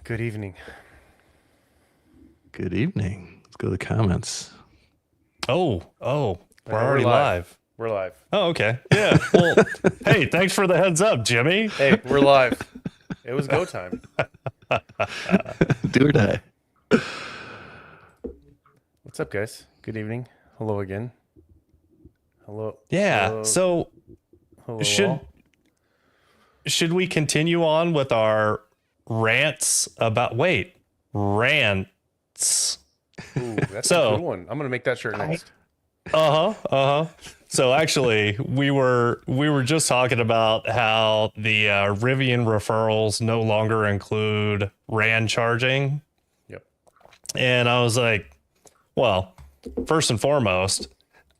Good evening. Good evening. Let's go to the comments. Oh, we're We're already live. live. We're live. Oh, okay. Yeah. Well, hey, thanks for the heads up, Jimmy. Hey, we're live. It was go time. Do or die. What's up, guys? Good evening. Hello again. Hello. Yeah. Hello. So Hello. should all. should we continue on with our rants about rants? Ooh, that's a So good one. I'm gonna make that shirt next. uh-huh. So actually we were just talking about how the Rivian referrals no longer include RAN charging. Yep. And I was like, well, first and foremost,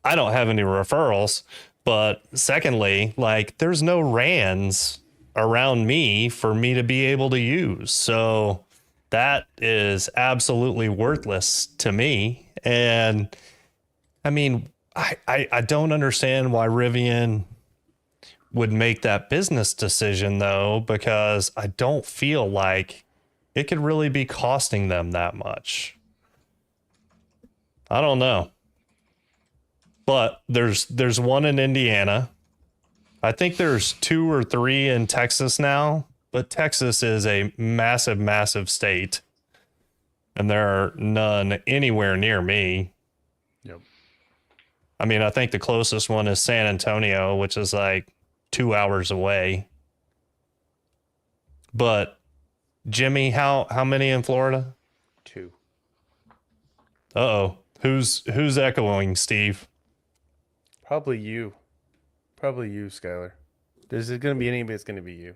I don't have any referrals. But secondly, like there's no RANs around me for me to be able to use. So that is absolutely worthless to me. And I mean, I don't understand why Rivian would make that business decision though, because I don't feel like it could really be costing them that much. I don't know. But there's one in Indiana. I think there's two or three in Texas now, but Texas is a massive, massive state. And there are none anywhere near me. Yep. I mean, I think the closest one is San Antonio, which is like 2 hours away. But Jimmy, how many in Florida? 2. Uh-oh. Who's echoing, Steve? Probably you. Probably you, Skylar. There's gonna be anybody. It's gonna be you.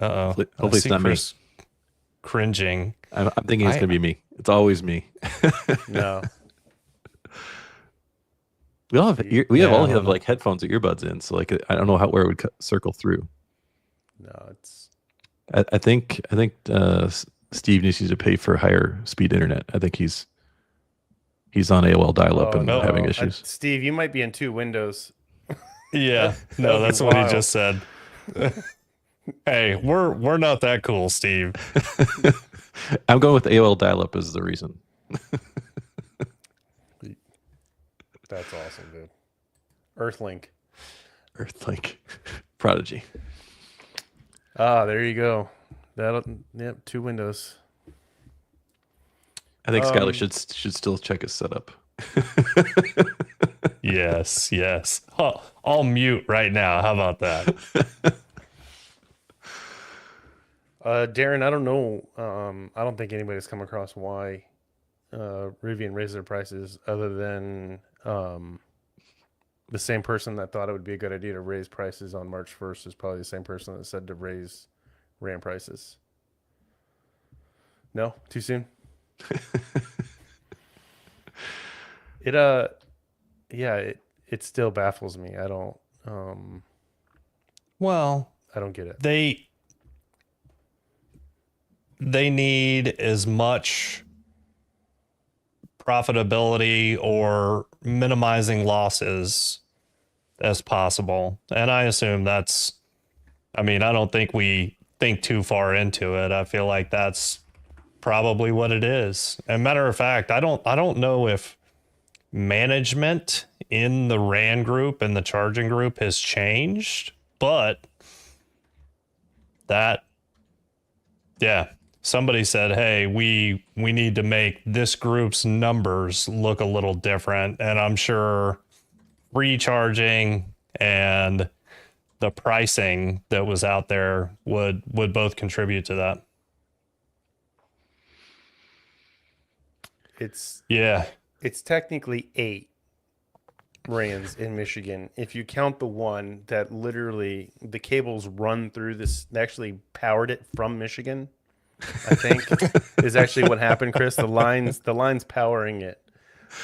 Uh-oh. Hopefully I it's see not me. Chris cringing. I'm thinking it's I- going to be me. It's always me. No. We all have Yeah, all I have don't know. like headphones or earbuds in, so like I don't know where it would circle through. No. It's. I think Steve needs to pay for higher speed internet. I think he's on AOL dial-up and no. having I- issues. Steve, you might be in 2 windows. Yeah. That'd No, be that's what he wild. just said. Hey, we're not that cool, Steve. I'm going with AOL dial-up as the reason. That's awesome, dude. Earthlink. Earthlink Prodigy. Ah, there you go. Yep. 2 windows. I think Skylar Um, should still check his setup. Yes. I'll mute right now. How about that? Darren, I don't know. I don't think anybody's come across why Rivian raised their prices other than the same person that thought it would be a good idea to raise prices on March 1st is probably the same person that said to raise RAM prices. No, too soon. It yeah, it still baffles me. Well, I don't get it. they need as much profitability or minimizing losses as possible. And I assume I don't think we think too far into it. I feel like that's probably what it is. And matter of fact, I don't know if management in the RAN group and the charging group has changed, but that, yeah, somebody said, hey, we need to make this group's numbers look a little different. And I'm sure recharging and the pricing that was out there would both contribute to that. Yeah. It's technically 8 RANs in Michigan. If you count the one that literally the cables run through this, they actually powered it from Michigan, I think, is actually what happened, Chris. The lines powering it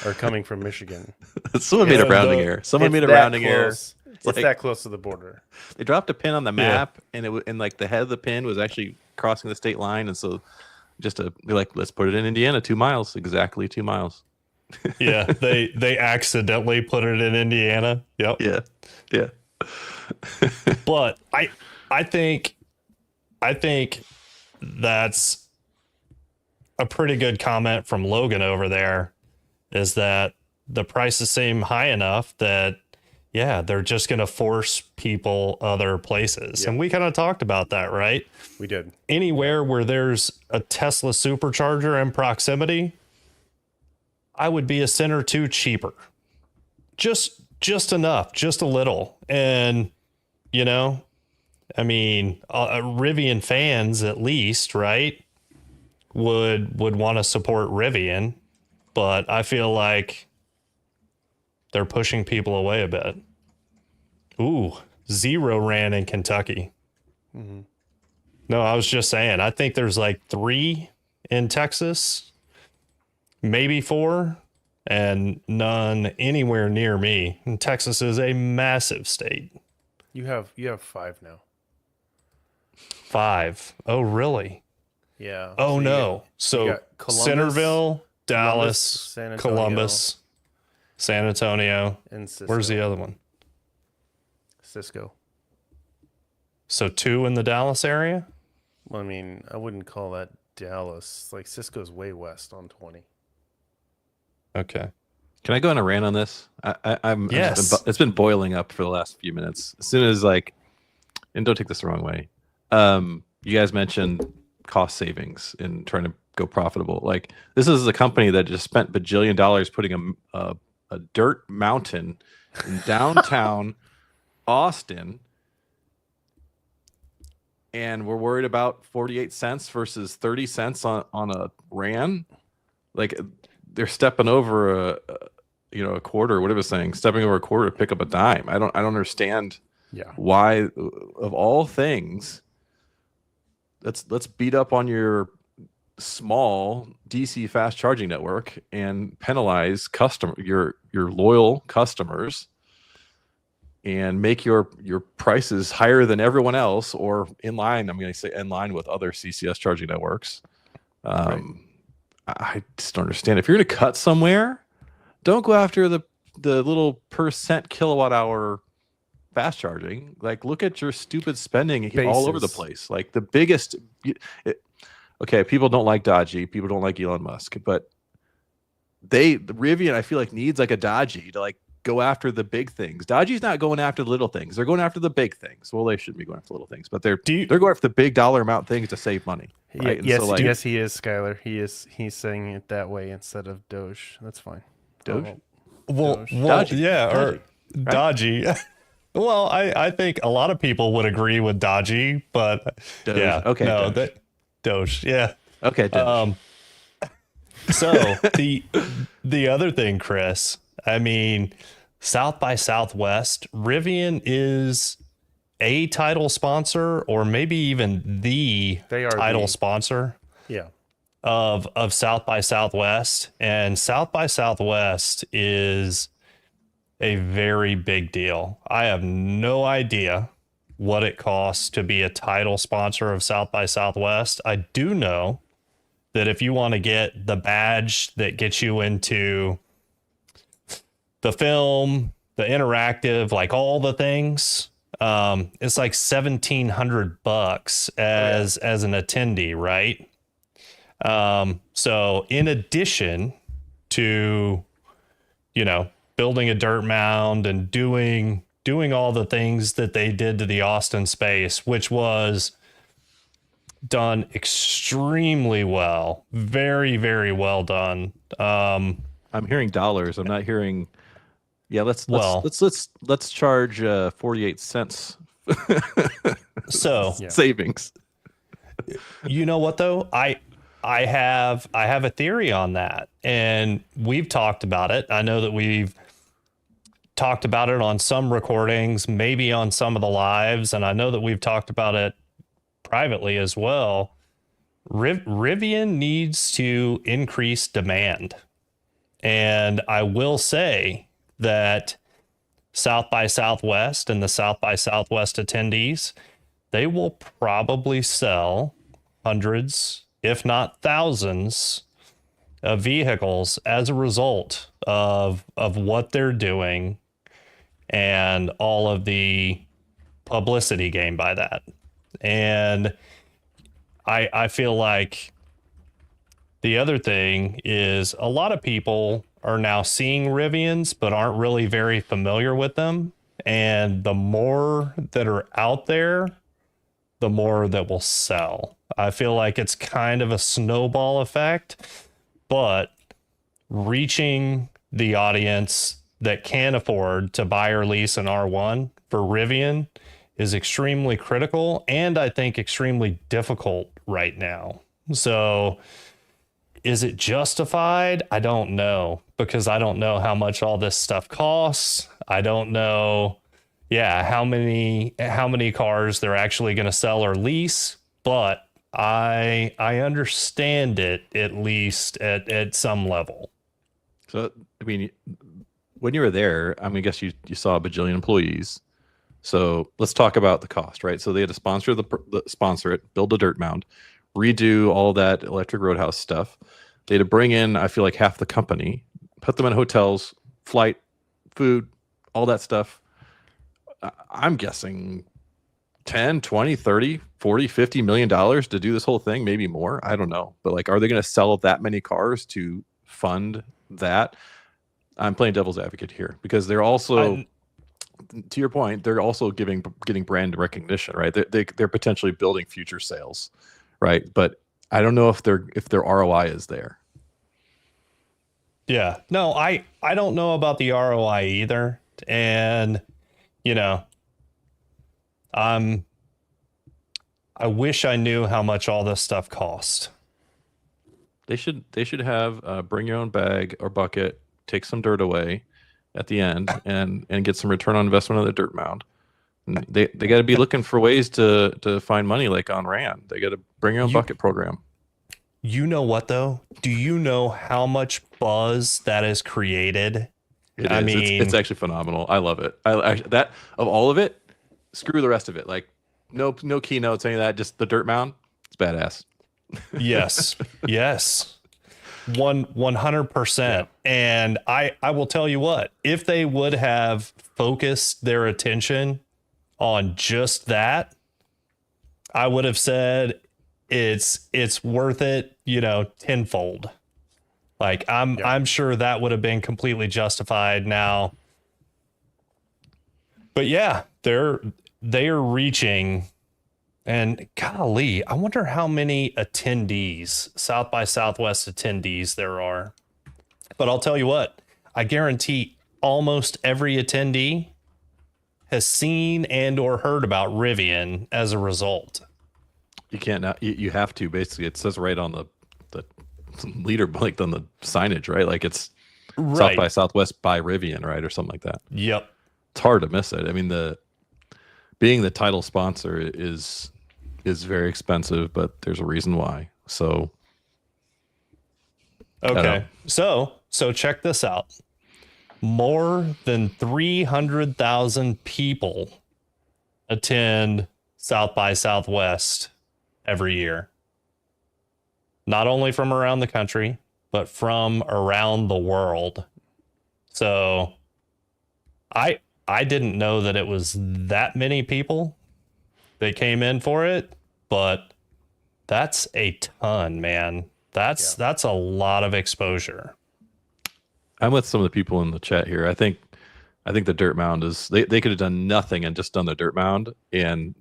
are coming from Michigan. Someone made a Yeah, rounding error. Someone It's made a that rounding error. close. It's like- that close to the border. They dropped a pin on the map, and and like the head of the pin was actually crossing the state line, and so just to be like, let's put it in Indiana, 2 miles, exactly 2 miles. Yeah. They accidentally put it in Indiana. Yep. Yeah. But I think I think that's a pretty good comment from Logan over there, is that the prices seem high enough that, yeah, they're just going to force people other places. Yeah. And we kind of talked about that, right? We did. Anywhere where there's a Tesla supercharger in proximity, I would be a cent or two cheaper. Just enough, just a little. And, you know, I mean, Rivian fans at least, right, would want to support Rivian, but I feel like they're pushing people away a bit. Ooh, 0 ran in Kentucky. Mm-hmm. No, I was just saying, I think there's like 3 in Texas, maybe 4, and none anywhere near me. And Texas is a massive state. You have 5 now. 5. Oh, really? Yeah. Oh, So you no. got So Columbus, Centerville, Dallas, San Antonio, Columbus, San Antonio. and Cisco. Where's the other one? Cisco. So 2 in the Dallas area? Well, I mean, I wouldn't call that Dallas. Like Cisco's way west on 20. Okay. Can I go on a rant on this? Yes. It's been boiling up for the last few minutes. As soon as and don't take this the wrong way. You guys mentioned cost savings in trying to go profitable. Like, this is a company that just spent bajillion dollars putting a dirt mountain in downtown Austin, and we're worried about 48 cents versus 30 cents on a RAN. Like, they're stepping over a quarter, what it was saying, stepping over a quarter to pick up a dime. I don't understand why, of all things, let's beat up on your small DC fast charging network and penalize your loyal customers and make your prices higher than everyone else, or in line. I'm going to say in line with other CCS charging networks. Right. I just don't understand. If you're going to cut somewhere, don't go after the little % kilowatt hour fast charging. Like, look at your stupid spending all over the place. Like, the biggest. Okay, people don't like Dodgy. People don't like Elon Musk, but the Rivian, I feel like, needs like a Dodgy to like go after the big things. Dodgy's not going after the little things. They're going after the big things. Well, they shouldn't be going after the little things, but they're going after the big dollar amount things to save money. Right? Yes, so, yes, he is, Skylar. He's saying it that way instead of Doge. That's fine. Doge? Well, Dodgy. yeah, or Dodgy, Dodgy. Well, I think a lot of people would agree with Dodgy, but Doge. yeah, Okay, no, Doge. Doge, yeah. Okay, Doge. So the other thing, Chris, I mean, South by Southwest, Rivian is a title sponsor, or maybe even the title sponsor. Yeah. Of South by Southwest, and South by Southwest is a very big deal. I have no idea what it costs to be a title sponsor of South by Southwest. I do know that if you want to get the badge that gets you into the film, the interactive, like all the things, it's like $1,700 as an attendee, right? So in addition to, building a dirt mound and doing all the things that they did to the Austin space, which was done extremely well, very, very well done. I'm hearing dollars. I'm not hearing. Yeah, let's charge 48 cents. So savings. You know what though? I have a theory on that, and we've talked about it. I know that we've talked about it on some recordings, maybe on some of the lives, and I know that we've talked about it privately as well. Rivian needs to increase demand. And I will say that South by Southwest and the South by Southwest attendees, they will probably sell hundreds, if not thousands, of vehicles as a result of what they're doing and all of the publicity gained by that. And I feel like the other thing is a lot of people are now seeing Rivians, but aren't really very familiar with them. And the more that are out there, the more that will sell. I feel like it's kind of a snowball effect, but reaching the audience that can afford to buy or lease an R1 for Rivian is extremely critical and I think extremely difficult right now. So is it justified? I don't know, because I don't know how much all this stuff costs. I don't know, how many cars they're actually going to sell or lease, but I understand it at least at some level. So, I mean, when you were there, I mean, I guess you saw a bajillion employees. So let's talk about the cost, right? So they had to sponsor it, build a dirt mound, redo all that electric roadhouse stuff. They had to bring in, I feel like, half the company, put them in hotels, flight, food, all that stuff. I'm guessing 10, 20, 30, 40, 50 million dollars to do this whole thing, maybe more. I don't know. But like, are they going to sell that many cars to fund that? I'm playing devil's advocate here because they're also, to your point, they're also getting brand recognition, right? They're potentially building future sales, right? But I don't know if their ROI is there. Yeah, no, I don't know about the ROI either, and I wish I knew how much all this stuff cost. They should have bring your own bag or bucket, take some dirt away at the end, and get some return on investment on the dirt mound. And they got to be looking for ways to find money, like on RAN. They got to bring your own bucket program. You know what though? Do you know how much buzz that has created? I mean, it's actually phenomenal. I love it. I that of all of it, screw the rest of it. Like no keynotes, any of that. Just the dirt mound. It's badass. Yes. 100%. And I will tell you what, if they would have focused their attention on just that, I would have said it's worth it, tenfold. Like I'm sure that would have been completely justified now. But yeah, they are reaching, and golly, I wonder how many attendees, South by Southwest attendees there are. But I'll tell you what, I guarantee almost every attendee has seen and or heard about Rivian as a result. You can't now. You have to, basically. It says right on the leader, like on the signage, right? Like it's right. South by Southwest by Rivian, right, or something like that. Yep. It's hard to miss it. I mean, being the title sponsor is very expensive, but there's a reason why. So okay, so check this out. More than 300,000 people attend South by Southwest every year. Not only from around the country, but from around the world. So I didn't know that it was that many people that came in for it, but that's a ton, man. That's a lot of exposure. I'm with some of the people in the chat here. I think the dirt mound is they could have done nothing and just done the dirt mound, and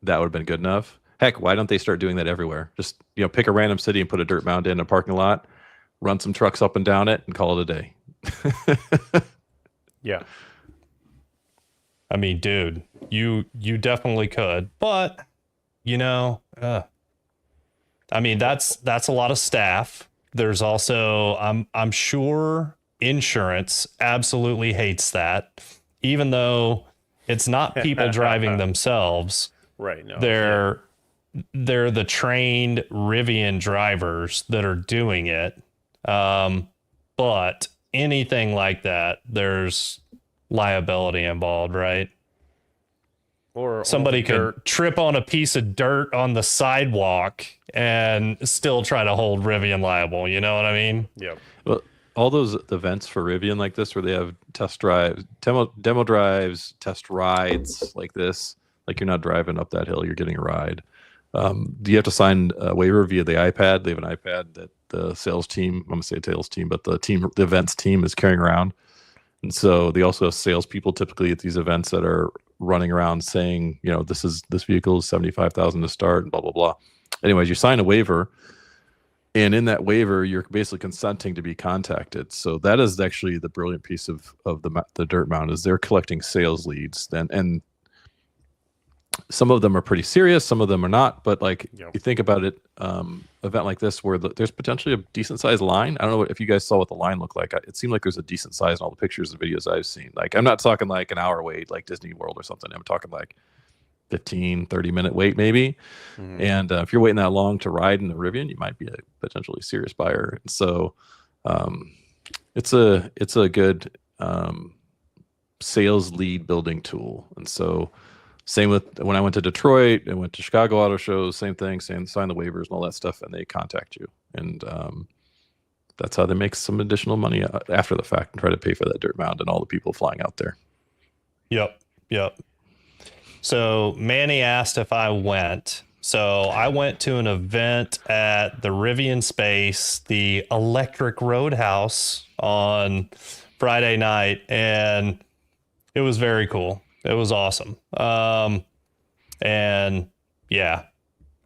that would have been good enough. Heck, why don't they start doing that everywhere? Just pick a random city and put a dirt mound in a parking lot, run some trucks up and down it, and call it a day. Yeah. I mean, dude, you definitely could, but I mean, that's a lot of staff. There's also, I'm sure insurance absolutely hates that, even though it's not people driving themselves. Right. No. They're the trained Rivian drivers that are doing it. But anything like that, there's liability involved, right? Or somebody could trip on a piece of dirt on the sidewalk and still try to hold Rivian liable. You know what I mean? Yep. Well, all those events for Rivian like this, where they have test drives, demo drives, test rides like this, like you're not driving up that hill, you're getting a ride. Do you have to sign a waiver via the iPad? They have an iPad that the sales team, I'm gonna say sales team, but the events team is carrying around. And so they also have salespeople typically at these events that are running around saying, this vehicle is 75,000 to start, and blah blah blah. Anyways, you sign a waiver, and in that waiver, you're basically consenting to be contacted. So that is actually the brilliant piece of the Dirt Mound, is they're collecting sales leads. And some of them are pretty serious, some of them are not. But you think about it, event like this where there's potentially a decent sized line. I don't know if you guys saw what the line looked like. It seemed like there's a decent size in all the pictures and videos I've seen. Like, I'm not talking like an hour wait like Disney World or something. I'm talking like 15-30 minute wait maybe. Mhm. And if you're waiting that long to ride in the Rivian, you might be a potentially serious buyer. And so it's a good sales lead building tool. And so same with when I went to Detroit, I went to Chicago auto shows, same thing, sign the waivers and all that stuff, and they contact you. And that's how they make some additional money after the fact and try to pay for that Dirt Mound and all the people flying out there. Yep. So Manny asked if I went. So I went to an event at the Rivian Space, the Electric Roadhouse, on Friday night, and it was very cool. It was awesome. And yeah,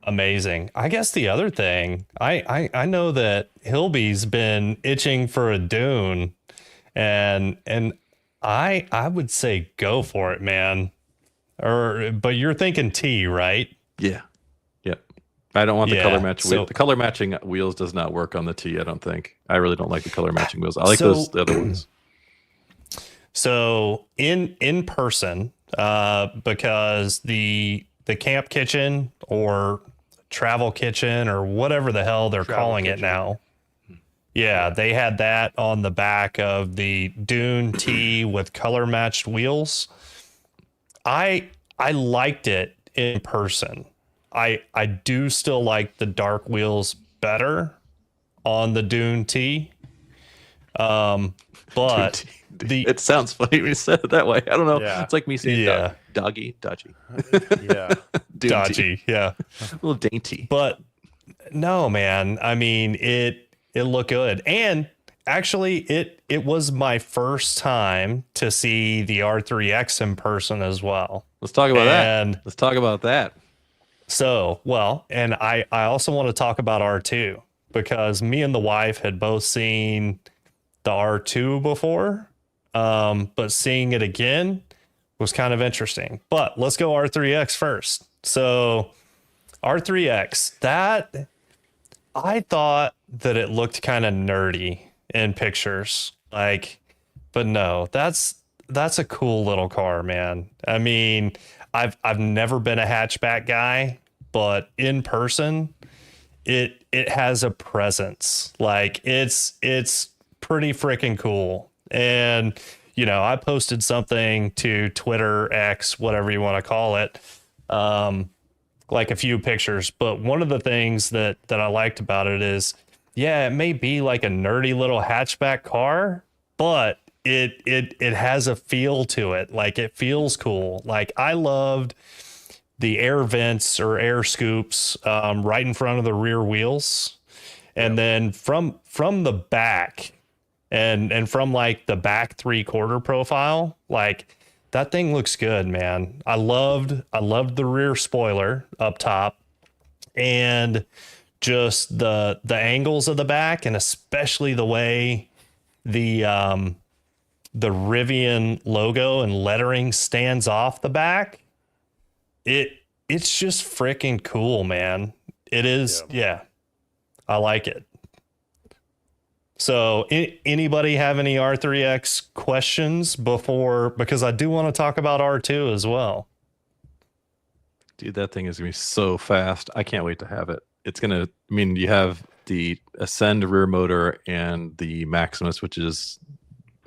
amazing. I guess the other thing, I know that Hilby's been itching for a dune, and I would say go for it, man. But you're thinking T, right? Yeah. I don't want the color match wheel. So, The color matching wheels does not work on the T, I don't think. I really don't like the color matching wheels. I like the other ones. So in person, because the camp kitchen or travel kitchen or whatever the hell they're calling it now. Yeah, they had that on the back of the Dune T with color matched wheels. I liked it in person. I do still like the dark wheels better on the Dune T. But it sounds funny when you said it that way. I don't know. Yeah. It's like me saying dodgy. Yeah. Dodgy, yeah. A little dainty. But no, man. I mean, it looked good. And actually it was my first time to see the R3X in person as well. Let's talk about that. So, well, and I also want to talk about R2 because me and the wife had both seen the R2 before, but seeing it again was kind of interesting. But let's go R3X first. So R3X, that I thought that it looked kind of nerdy in pictures, but no, that's a cool little car, man. I mean, I've never been a hatchback guy, but in person, it has a presence. Like it's pretty freaking cool. And I posted something to Twitter, X, whatever you want to call it, like a few pictures. But one of the things that I liked about it is, yeah, it may be like a nerdy little hatchback car, but it has a feel to it. Like it feels cool. Like I loved the air vents or air scoops right in front of the rear wheels. And then from the back and from like the back 3/4 profile, like that thing looks good, man. I loved the rear spoiler up top and just the angles of the back, and especially the way the Rivian logo and lettering stands off the back. It's just freaking cool, man. It is. Yeah. I like it. So anybody have any R3X questions because I do want to talk about R2 as well. Dude, that thing is going to be so fast. I can't wait to have it. You have the Ascend rear motor and the Maximus, which is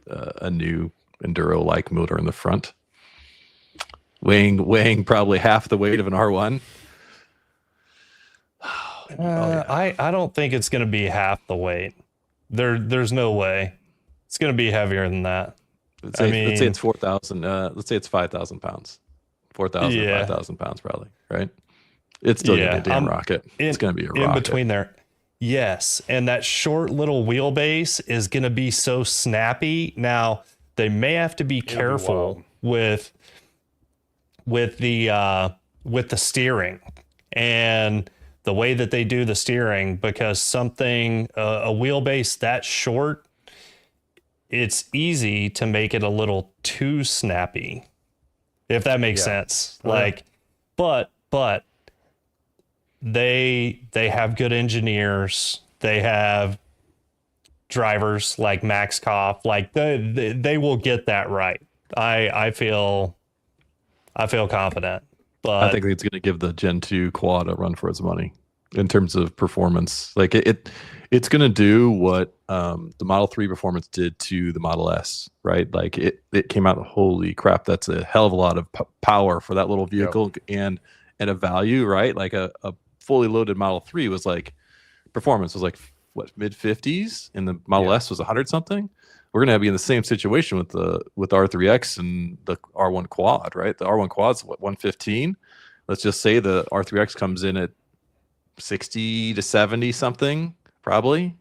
a new Enduro-like motor in the front, weighing probably half the weight of an R1. I don't think it's going to be half the weight. There's no way. It's going to be heavier than that. Let's say it's 4,000. Let's say it's 5,000 pounds. 4,000, 5,000 pounds probably, right? It's still gonna Yeah, be a damn rocket. It's gonna be a in rocket. between there. Yes, and that short little wheelbase is going to be so snappy. Now they may have to be It'll be careful wild. with the steering and the way that they do the steering, because something a wheelbase that short, it's easy to make it a little too snappy, if that makes Yeah. sense. Oh, yeah. Like, but they have good engineers. They have drivers like Max Koff. Like they will get that right. I feel confident. But I think it's gonna give the Gen 2 quad a run for its money in terms of performance. Like it's gonna do what the Model 3 performance did to the Model S, right? Like it came out, holy crap, that's a hell of a lot of power for that little vehicle and a value, right? Like a fully loaded Model 3 was like, performance was like what, mid 50s, and the Model S was 100 something. We're gonna be in the same situation with the R3X and the R1 Quad, right? The R1 Quad's what, 115. Let's just say the R3X comes in at 60 to 70 something, probably.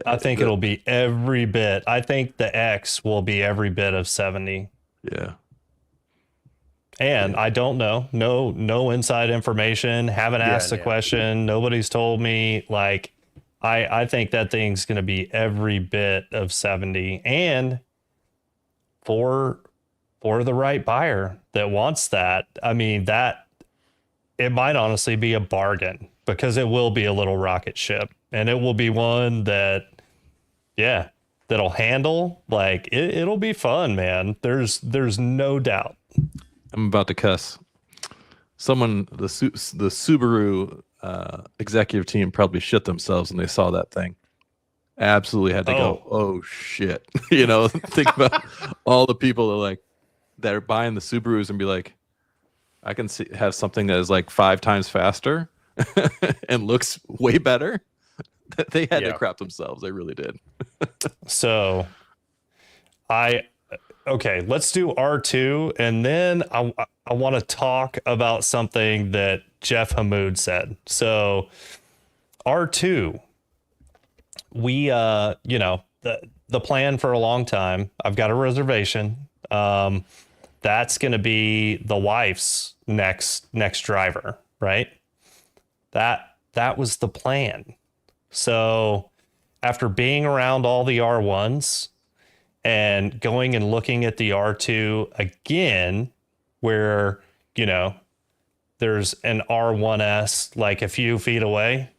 I think it'll be every bit. I think the X will be every bit of 70. Yeah. And I don't know. No inside information. Haven't asked the question. Nobody's told me. Like, I think that thing's going to be every bit of 70. And for the right buyer that wants that, I mean, that it might honestly be a bargain, because it will be a little rocket ship, and it will be one that, yeah, that'll handle. Like, it'll be fun, man. There's no doubt. I'm about to cuss. Someone, the Subaru executive team probably shit themselves when they saw that thing. Absolutely had to go, oh shit. You know, think about all the people that are buying the Subarus and be like, I can have something that is like 5 times faster and looks way better. They had to crap themselves. They really did. So okay, let's do R2, and then I want to talk about something that Jeff Hamoud said. So R2, we the plan for a long time. I've got a reservation. That's going to be the wife's next driver, right? That was the plan. So after being around all the R1s and going and looking at the R2 again, where, you know, there's an R1S like a few feet away,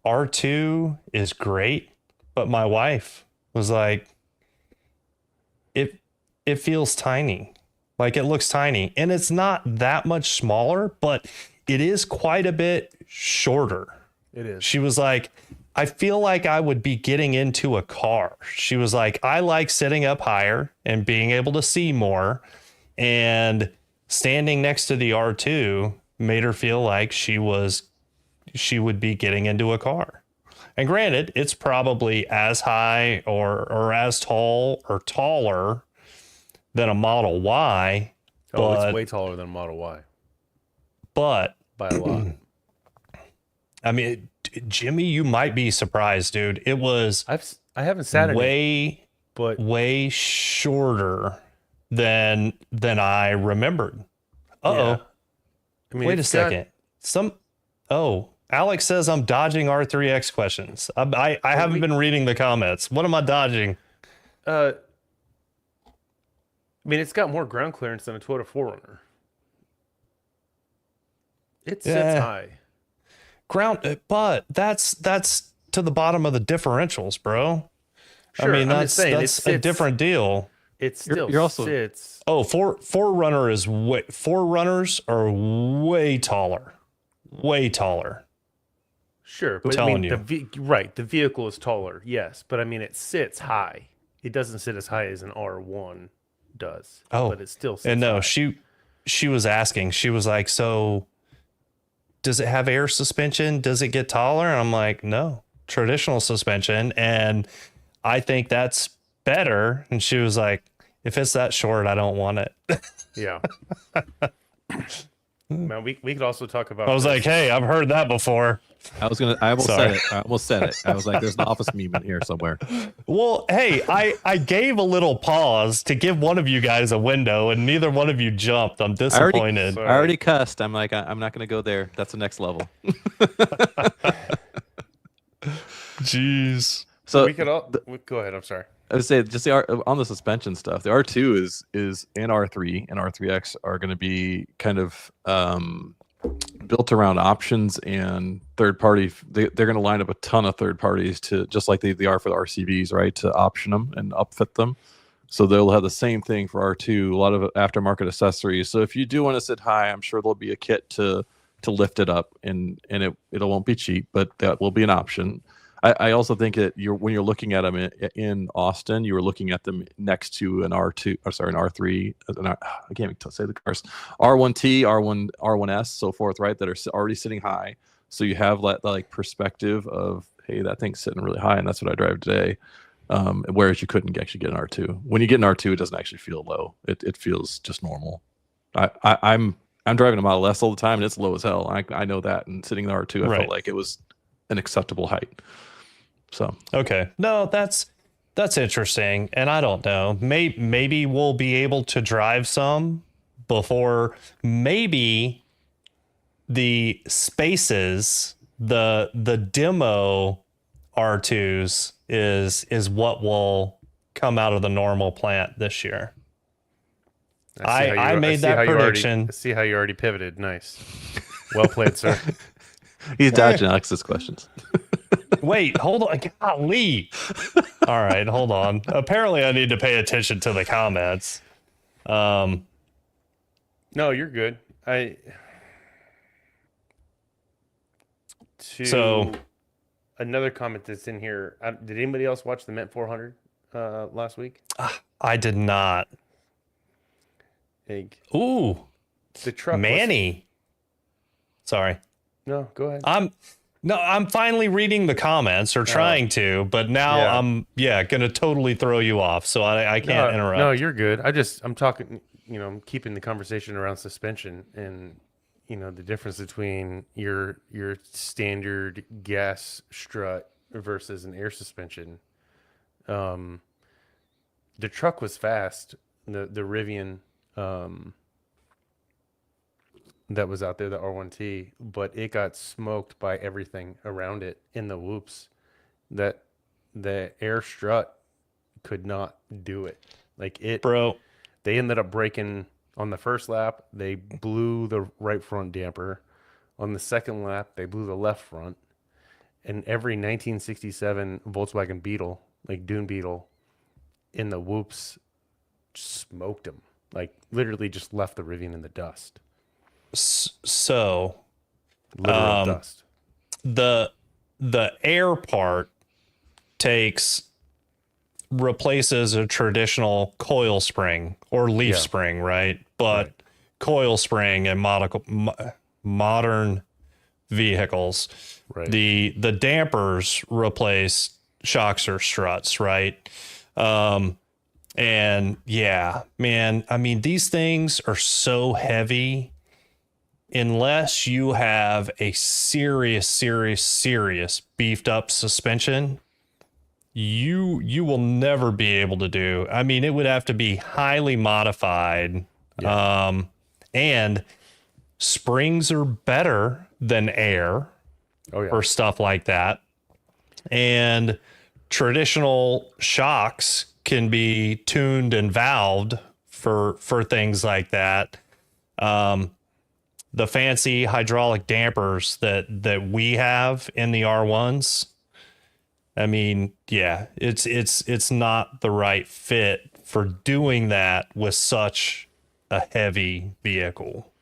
R2 is great, but my wife was like, it feels tiny. Like, it looks tiny, and it's not that much smaller, but it is quite a bit shorter. It is. She was like, I feel like I would be getting into a car. She was like, I like sitting up higher and being able to see more, and standing next to the R2 made her feel like she would be getting into a car. And granted, it's probably as high or as tall or taller than a Model Y. Oh, it's way taller than a Model Y. But by a lot. I mean, Jimmy, you might be surprised, dude. It was I haven't sat in it, but way shorter than I remembered. Yeah. I mean, wait a second. Alex says I'm dodging R3X questions. I haven't been reading the comments. What am I dodging? I mean, it's got more ground clearance than a Toyota 4Runner. It sits high. But that's to the bottom of the differentials, bro. Sure, I mean, that's a different deal. It still sits. Oh, 4Runner is way. 4Runners are way taller. Way taller. Sure, I'm but telling the vehicle is taller, yes, but I mean, it sits high. It doesn't sit as high as an R1 does. Oh, but it still sits and no, high. she was asking. She was like, so does it have air suspension? Does it get taller? And I'm like, no, traditional suspension. And I think that's better. And she was like, if it's that short, I don't want it. Yeah. Man, we could also talk about. I was like, hey, I've heard that before. I almost Sorry. said it. I almost said it. I was like, there's an office meme in here somewhere. Well, hey, I gave a little pause to give one of you guys a window, and neither one of you jumped. I'm disappointed. Sorry. I already cussed. I'm like, I'm not going to go there. That's the next level. Jeez. So we could all go ahead. I'm sorry. I would say just on the suspension stuff, the R2 is and R3 and R3X are going to be kind of built around options and third party. They're going to line up a ton of third parties to just like they are for the RCVs, right? To option them and upfit them. So they'll have the same thing for R2, a lot of aftermarket accessories. So if you do want to sit high, I'm sure there'll be a kit to lift it up, and it won't be cheap, but that will be an option. I also think that when you're looking at them in Austin, you were looking at them next to an R2, or sorry, an R3. I can't even say the cars. R1T, R1S, so forth, right? That are already sitting high. So you have that like perspective of, hey, that thing's sitting really high, and that's what I drive today. Whereas you couldn't actually get an R2. When you get an R2, it doesn't actually feel low. It feels just normal. I'm driving a Model S all the time, and it's low as hell. I know that. And sitting in the R2, I felt like it was an acceptable height. So okay, no, that's interesting, and I don't know. Maybe we'll be able to drive some before. Maybe the spaces, the demo R2s is what will come out of the normal plant this year. I made that prediction. See how you already pivoted. Nice. Well played, sir. He's dodging Alex's questions. Wait, hold on. Golly. All right, hold on. Apparently, I need to pay attention to the comments. No, you're good. So another comment that's in here. Did anybody else watch the Mint 400 last week? I did not. Ooh, the truck. Manny. Sorry. No, go ahead. I'm finally reading the comments or trying to, but now I'm gonna totally throw you off, so I can't interrupt. No, you're good. I'm talking. I'm keeping the conversation around suspension and the difference between your standard gas strut versus an air suspension. The truck was fast. The Rivian that was out there, the R1T, but it got smoked by everything around it in the whoops. That the air strut could not do it. Like it, bro. They ended up breaking on the first lap. They blew the right front damper. On the second lap, they blew the left front. And every 1967 Volkswagen Beetle, like Dune Beetle, in the whoops, smoked them. Like literally just left the Rivian in the dust. So, literal dust. The air part replaces a traditional coil spring or leaf spring, right? But coil spring in modern vehicles, right. The dampers replace shocks or struts, right? And yeah, man, I mean, these things are so heavy. Unless you have a serious beefed up suspension, you will never be able to do. I mean, it would have to be highly modified. And springs are better than air or stuff like that. And traditional shocks can be tuned and valved for things like that. The fancy hydraulic dampers that we have in the R1s, I mean, yeah, it's not the right fit for doing that with such a heavy vehicle.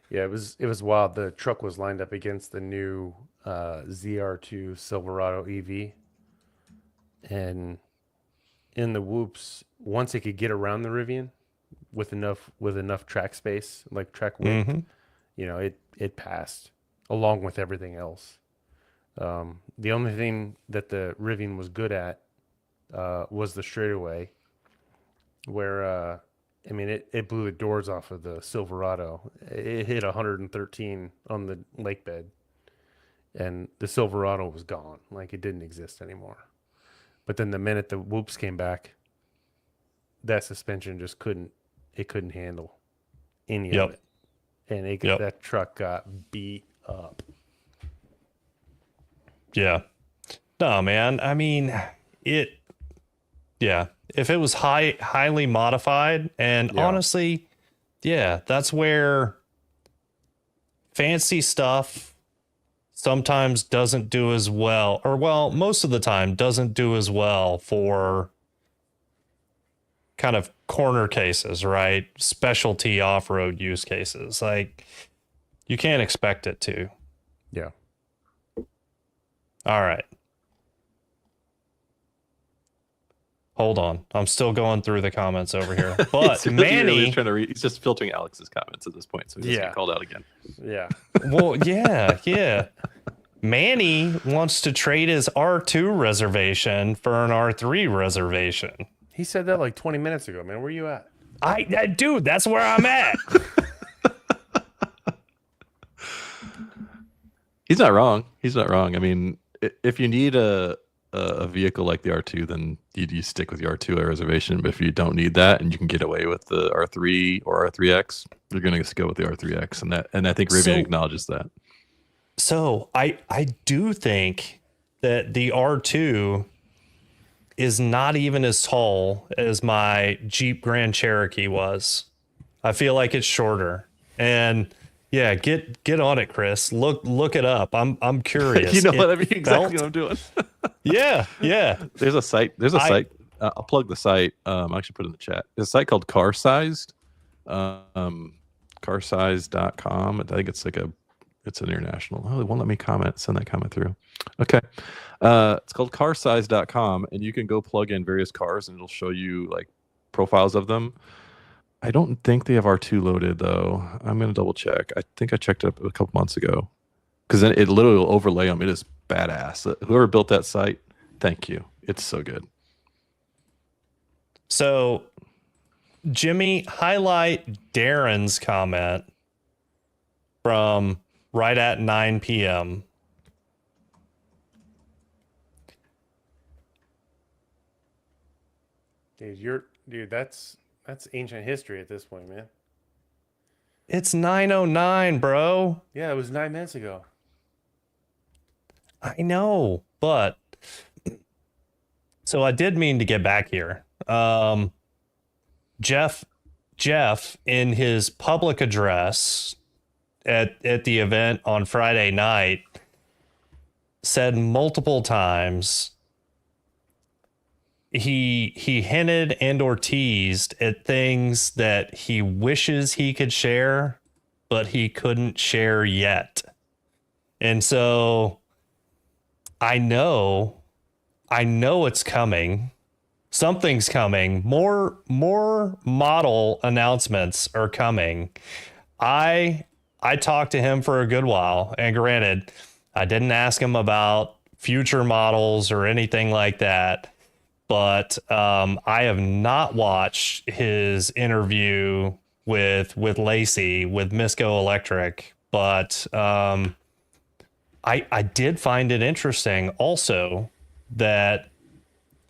Yeah, it was wild. The truck was lined up against the new ZR2 Silverado EV, and in the whoops, once it could get around the Rivian with enough track space, like track width, it passed along with everything else. The only thing that the Rivian was good at was the straightaway, where I mean, it blew the doors off of the Silverado. It hit 113 on the lake bed, and the Silverado was gone. Like, it didn't exist anymore. But then the minute the whoops came back, that suspension just couldn't handle any of Yep. it. And Yep. that truck got beat up. Yeah. No, man. I mean, yeah. If it was highly modified, and Yeah. honestly, yeah, that's where fancy stuff sometimes doesn't do as well, or well, most of the time doesn't do as well for kind of corner cases, right? Specialty off-road use cases. Like, you can't expect it to. Yeah. All right. Hold on. I'm still going through the comments over here. But He's really Manny, trying to read. He's just filtering Alex's comments at this point, so he doesn't Yeah. get called out again. Yeah. well, yeah. Manny wants to trade his R2 reservation for an R3 reservation. He said that like 20 minutes ago, man. Where you at? Dude, that's where I'm at. He's not wrong. He's not wrong. I mean, if you need a vehicle like the R2, then you stick with the R2 reservation. But if you don't need that and you can get away with the R3 or R3X, you're going to go with the R3X, and I think Rivian acknowledges that. So I do think that the R2 is not even as tall as my Jeep Grand Cherokee was. I feel like it's shorter. And yeah, get on it, Chris. Look it up. I'm curious. You know what I mean? Exactly what I'm doing. Yeah. There's a site. I'll plug the site. I'll actually put it in the chat. There's a site called Carsized. Carsized.com. I think it's it's an international. Oh, it won't let me send that comment through. Okay. It's called Carsized.com, and you can go plug in various cars and it'll show you like profiles of them. I don't think they have R2 loaded though. I'm going to double check. I think I checked it up a couple months ago, because then it literally will overlay them. It is badass. Whoever built that site, thank you. It's so good. So Jimmy, highlight Darren's comment from right at 9 p.m. Dude, that's ancient history at this point, man. It's 9:09, bro. Yeah, it was 9 minutes ago. I know, but so I did mean to get back here. Jeff in his public address at the event on Friday night said multiple times he hinted and or teased at things that he wishes he could share, but he couldn't share yet. And so I know it's coming. Something's coming. More model announcements are coming. I talked to him for a good while, and granted, I didn't ask him about future models or anything like that. But I have not watched his interview with Lacey with Misco Electric, but I did find it interesting also that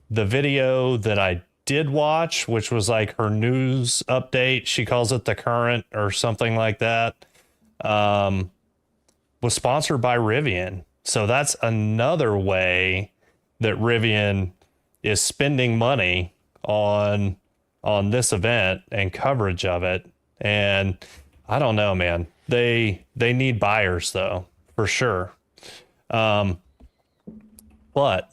the video that I did watch, which was like her news update, she calls it The Current or something like that, was sponsored by Rivian. So that's another way that Rivian is spending money on this event and coverage of it. And I don't know, man. They need buyers though, for sure. But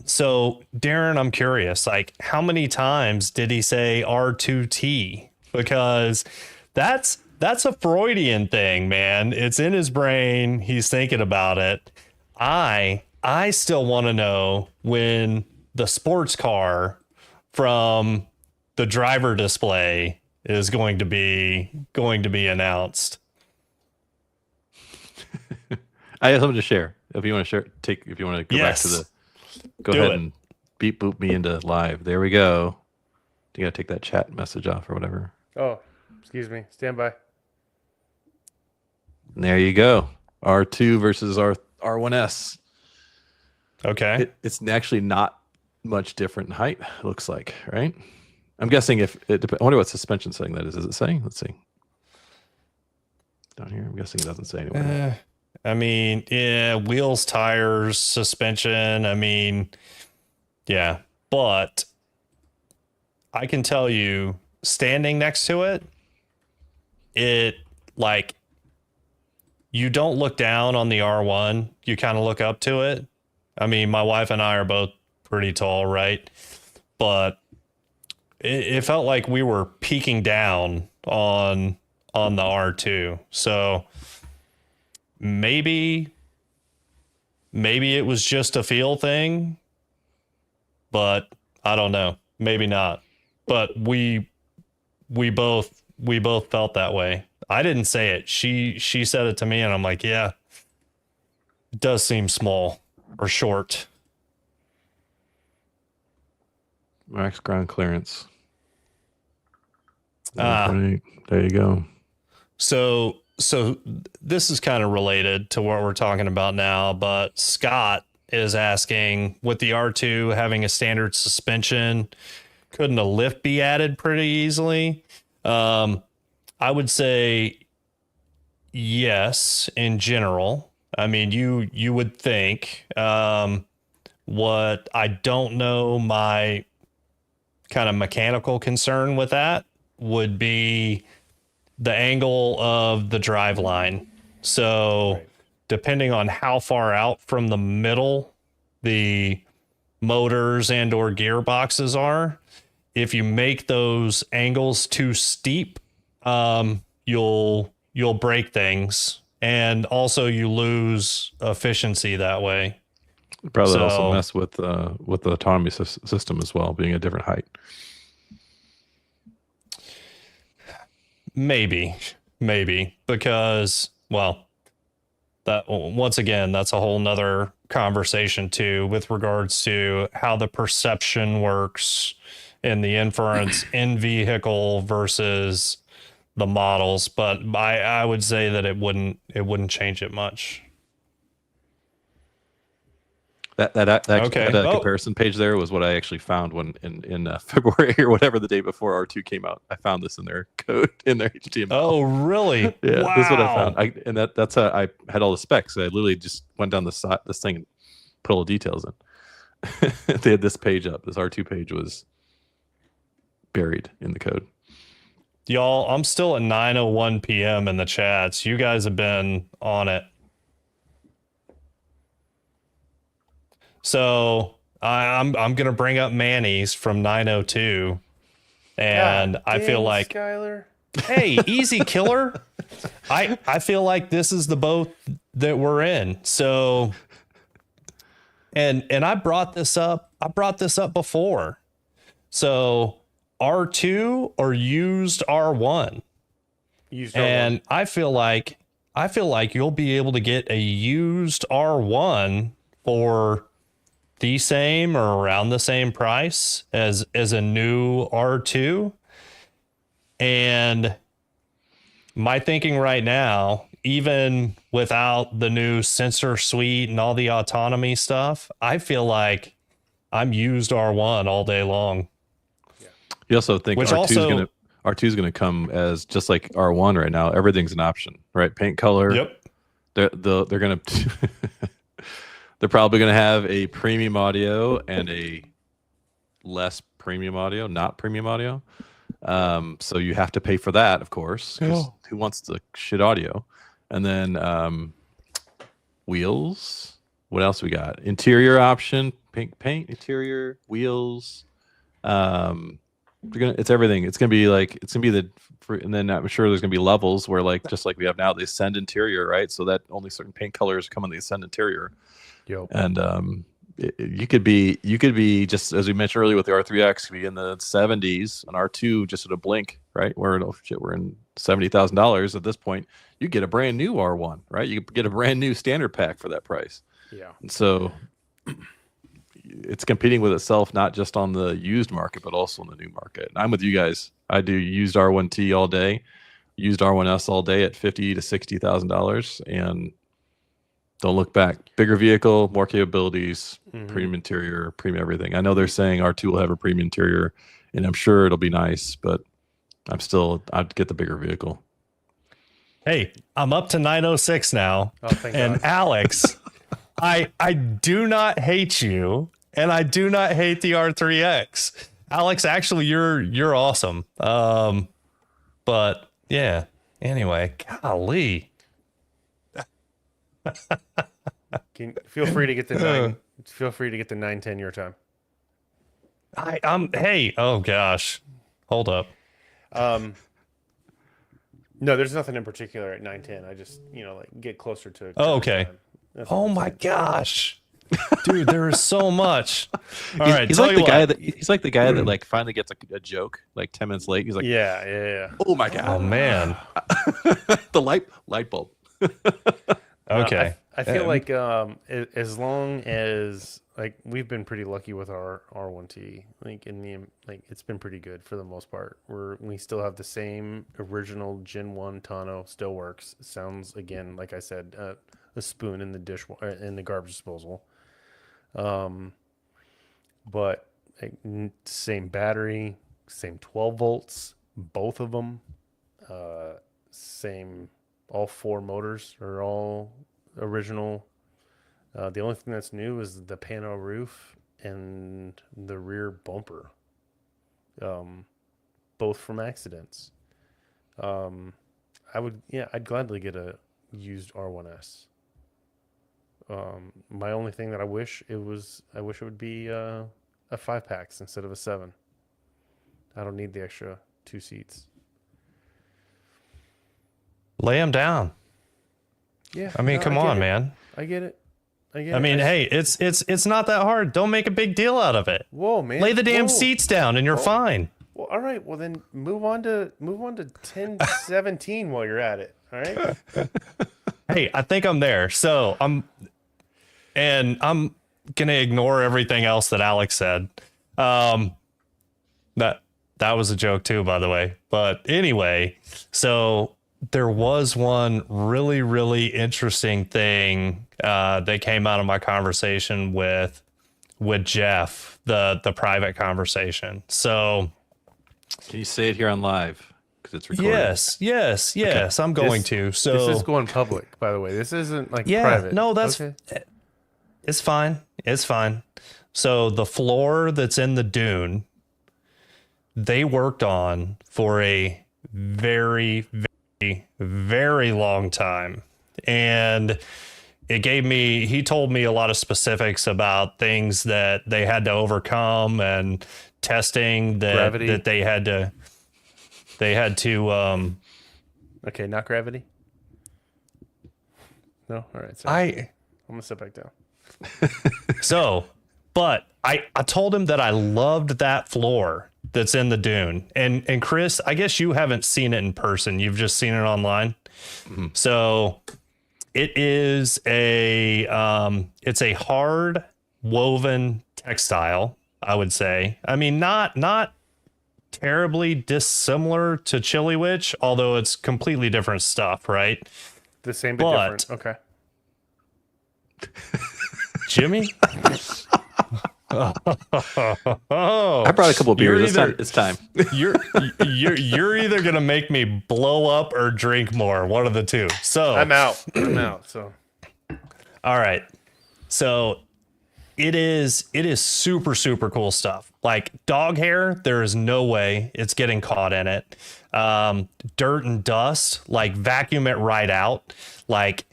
so Darren, I'm curious, like how many times did he say R2T? Because that's a Freudian thing, man. It's in his brain. He's thinking about it. I still want to know when the sports car from the driver display is going to be announced. I have something to share. If you want to share, if you want to go back to go ahead and beep boop me into live. There we go. You gotta take that chat message off or whatever. Oh, Excuse me. Stand by. And there you go. R2 versus R1S. Okay. It's actually not much different in height, it looks like, right? I'm guessing if it depends. I wonder what suspension setting that is. Is it saying? Let's see. Down here, I'm guessing it doesn't say anywhere. I mean, yeah, wheels, tires, suspension. I mean, yeah, but I can tell you, standing next to it, it like you don't look down on the R1. You kind of look up to it. I mean, my wife and I are both pretty tall, right? But it felt like we were peeking down on the R2. So maybe it was just a feel thing, but I don't know. Maybe not. But we both felt that way. I didn't say it. She said it to me, and I'm like, yeah, it does seem small or short. Max ground clearance. Ah. Right. There you go. So this is kind of related to what we're talking about now, but Scott is asking, with the R2 having a standard suspension, couldn't a lift be added pretty easily? I would say yes, in general. I mean, you would think. What I don't know, my kind of mechanical concern with that would be the angle of the drive line. So Right. depending on how far out from the middle the motors and or gearboxes are, if you make those angles too steep, you'll break things, and also you lose efficiency that way. Probably So- also mess with the autonomy system as well, being a different height. Maybe because, well, that once again, that's a whole nother conversation too, with regards to how the perception works in the inference in vehicle versus the models. But I would say that it wouldn't change it much. That Okay. Oh. comparison page there was what I actually found when in February or whatever, the day before R2 came out. I found this in their code, in their HTML. Oh, really? Yeah, Wow. this is what I found. That's how I had all the specs. I literally just went down this thing and put all the details in. They had this page up. This R2 page was buried in the code. Y'all, I'm still at 9:01 p.m. in the chats. You guys have been on it. So I'm gonna bring up Manny's from 9:02, and God I feel dang, like, Skylar. hey, easy killer. I feel like this is the boat that we're in. So, and I brought this up. I brought this up before. So R2 or used R1, Used and I feel like you'll be able to get a used R1 for the same or around the same price as a new R2. And my thinking right now, even without the new sensor suite and all the autonomy stuff, I feel like I'm used R1 all day long. You also think Which R2's gonna come as just like R1 right now. Everything's an option, right? Paint color. Yep. They're gonna they're probably gonna have a premium audio and a less premium audio, not premium audio. So you have to pay for that, of course. 'Cause who wants the shit audio? And then wheels. What else we got? Interior option, pink paint, interior, wheels. It's everything. It's gonna be and then I'm sure there's gonna be levels where, like, just like we have now, the Ascend interior, right? So that only certain paint colors come on the Ascend interior. Yep. And you could be just as we mentioned earlier with the R3X, could be in the 70s, an R2 just at a blink, right? We're in $70,000 at this point. You get a brand new R1, right? You get a brand new standard pack for that price. Yeah. And so it's competing with itself, not just on the used market, but also in the new market. And I'm with you guys. I do used R1T all day, used R1S all day at $50,000 to $60,000, and don't look back. Bigger vehicle, more capabilities, premium interior, premium everything. I know they're saying R2 will have a premium interior, and I'm sure it'll be nice, but I'd get the bigger vehicle. Hey, I'm up to 906 now. Oh, thank And God. Alex, I do not hate you, and I do not hate the R3X. Alex, actually, you're awesome. But yeah. Anyway, golly. Feel free to get the 9. Feel free to get the 910 your time. Hey, oh gosh, hold up. No, there's nothing in particular at 910. I just like get closer to. Oh, okay. Oh my gosh, dude, there is so much. All right, He's like the guy that like finally gets a joke like 10 minutes late. He's like, yeah. oh my god, Oh man. the light bulb. Okay. I feel like as long as like we've been pretty lucky with our R1T, like it's been pretty good for the most part. We still have the same original Gen 1 tonneau, still works. Sounds again like I said, a spoon in the in the garbage disposal. But same battery, same 12 volts, both of them, same. All 4 motors are all original. The only thing that's new is the pano roof and the rear bumper, both from accidents. I'd gladly get a used R1S. My only thing that I wish it would be a 5-packs instead of a 7. I don't need the extra 2 seats. Lay him down. Yeah. I mean, come on, man. I get it. I mean, hey, it's not that hard. Don't make a big deal out of it. Whoa, man. Lay the damn Whoa. seats down and you're fine. Well, all right. Well, then move on to 1017 while you're at it. All right. Hey, I think I'm there. So I'm gonna ignore everything else that Alex said. That was a joke too, by the way. But anyway, so there was one really, really interesting thing that came out of my conversation with Jeff, the private conversation. So Can you say it here on live? Because it's recorded. yes. Okay. I'm going to. So this is going public, by the way. This isn't like yeah, private. no, that's okay. It's fine. It's fine. So the floor that's in the dune, they worked on for a very, very, very long time. And he told me a lot of specifics about things that they had to overcome and testing Gravity. that they had to Okay, not gravity. No, all right. Sorry. I'm gonna sit back down. But I told him that I loved that floor that's in the dune. And Chris, I guess you haven't seen it in person. You've just seen it online. Mm-hmm. So it is it's a hard woven textile, I would say. I mean, not terribly dissimilar to Chili Witch, although it's completely different stuff, right? The same but different. Okay. Jimmy? I brought a couple beers. It's time. You're either gonna make me blow up or drink more. One of the two. So I'm out. So all right. So it is super, super cool stuff. Like dog hair, there is no way it's getting caught in it. Dirt and dust, like vacuum it right out. Like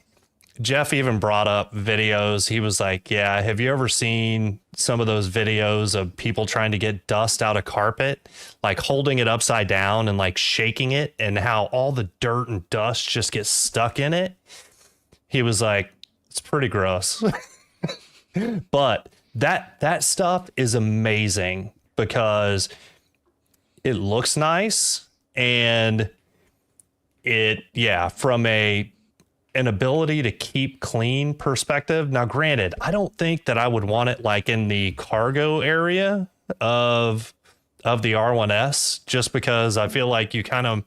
Jeff even brought up videos. He was like, yeah, have you ever seen some of those videos of people trying to get dust out of carpet, like holding it upside down and like shaking it, and how all the dirt and dust just gets stuck in it? He was like, it's pretty gross. But that stuff is amazing because it looks nice, and from an ability to keep clean perspective. Now, granted, I don't think that I would want it like in the cargo area of the R1S, just because I feel like you kind of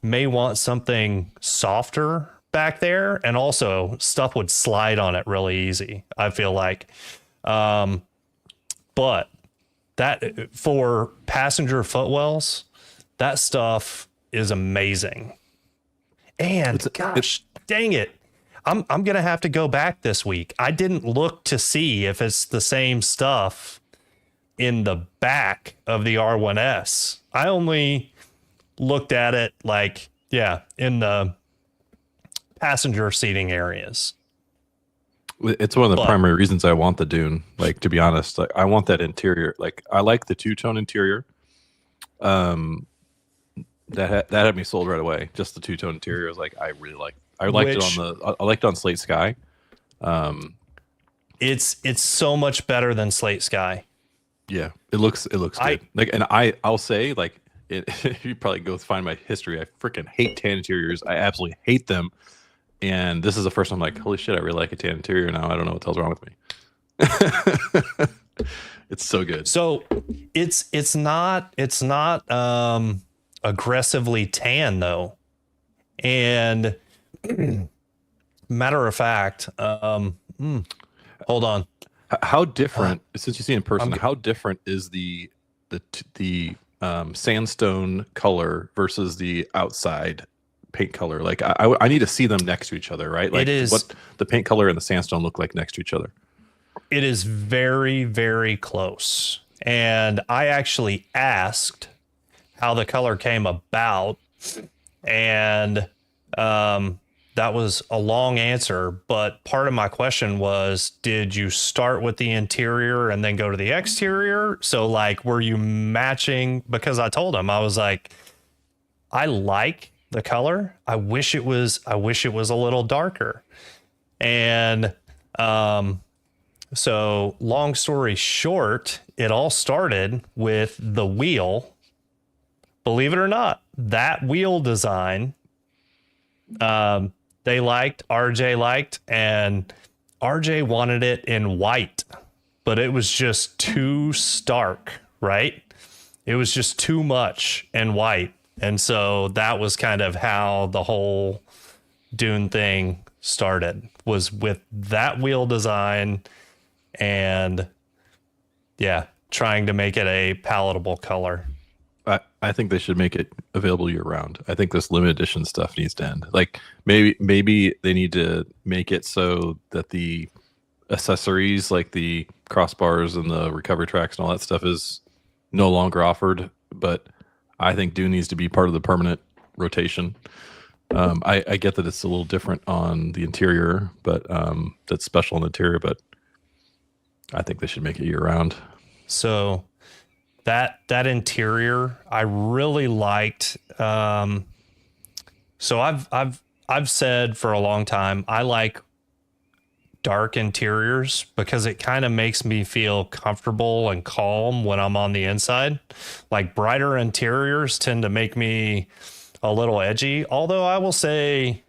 may want something softer back there, and also stuff would slide on it really easy, I feel like. But that, for passenger footwells, that stuff is amazing. And gosh, dang it. I'm going to have to go back this week. I didn't look to see if it's the same stuff in the back of the R1S. I only looked at it like, yeah, in the passenger seating areas. It's one of the primary reasons I want the Dune. Like, to be honest, like, I want that interior. Like, I like the two-tone interior. That had me sold right away. Just the two-tone interior. I was like, I really like. I liked it on Slate Sky. It's so much better than Slate Sky. Yeah, it looks good. Like, and I'll say, like, if you probably go find my history, I freaking hate tan interiors. I absolutely hate them. And this is the first time I'm like, holy shit, I really like a tan interior now. I don't know what the hell's wrong with me. It's so good. So it's not aggressively tan though. And matter of fact, hold on. How different, since you see in person, how different is the sandstone color versus the outside paint color? Like, I need to see them next to each other, right? Like, what the paint color and the sandstone look like next to each other. It is very, very close. And I actually asked how the color came about, and that was a long answer, but part of my question was, did you start with the interior and then go to the exterior? So, like, were you matching? Because I told him, I was like, I like the color. I wish it was a little darker. And so long story short, it all started with the wheel. Believe it or not, that wheel design, RJ liked, and RJ wanted it in white, but it was just too stark, right? It was just too much in white. And so that was kind of how the whole Dune thing started, was with that wheel design and, yeah, trying to make it a palatable color. I think they should make it available year round. I think this limited edition stuff needs to end. Like, maybe they need to make it so that the accessories, like the crossbars and the recovery tracks and all that stuff, is no longer offered. But I think Dune needs to be part of the permanent rotation. I get that it's a little different on the interior, but that's special on the interior. But I think they should make it year round. So that interior, I really liked. So I've said for a long time, I like dark interiors because it kind of makes me feel comfortable and calm when I'm on the inside. Like, brighter interiors tend to make me a little edgy. Although I will say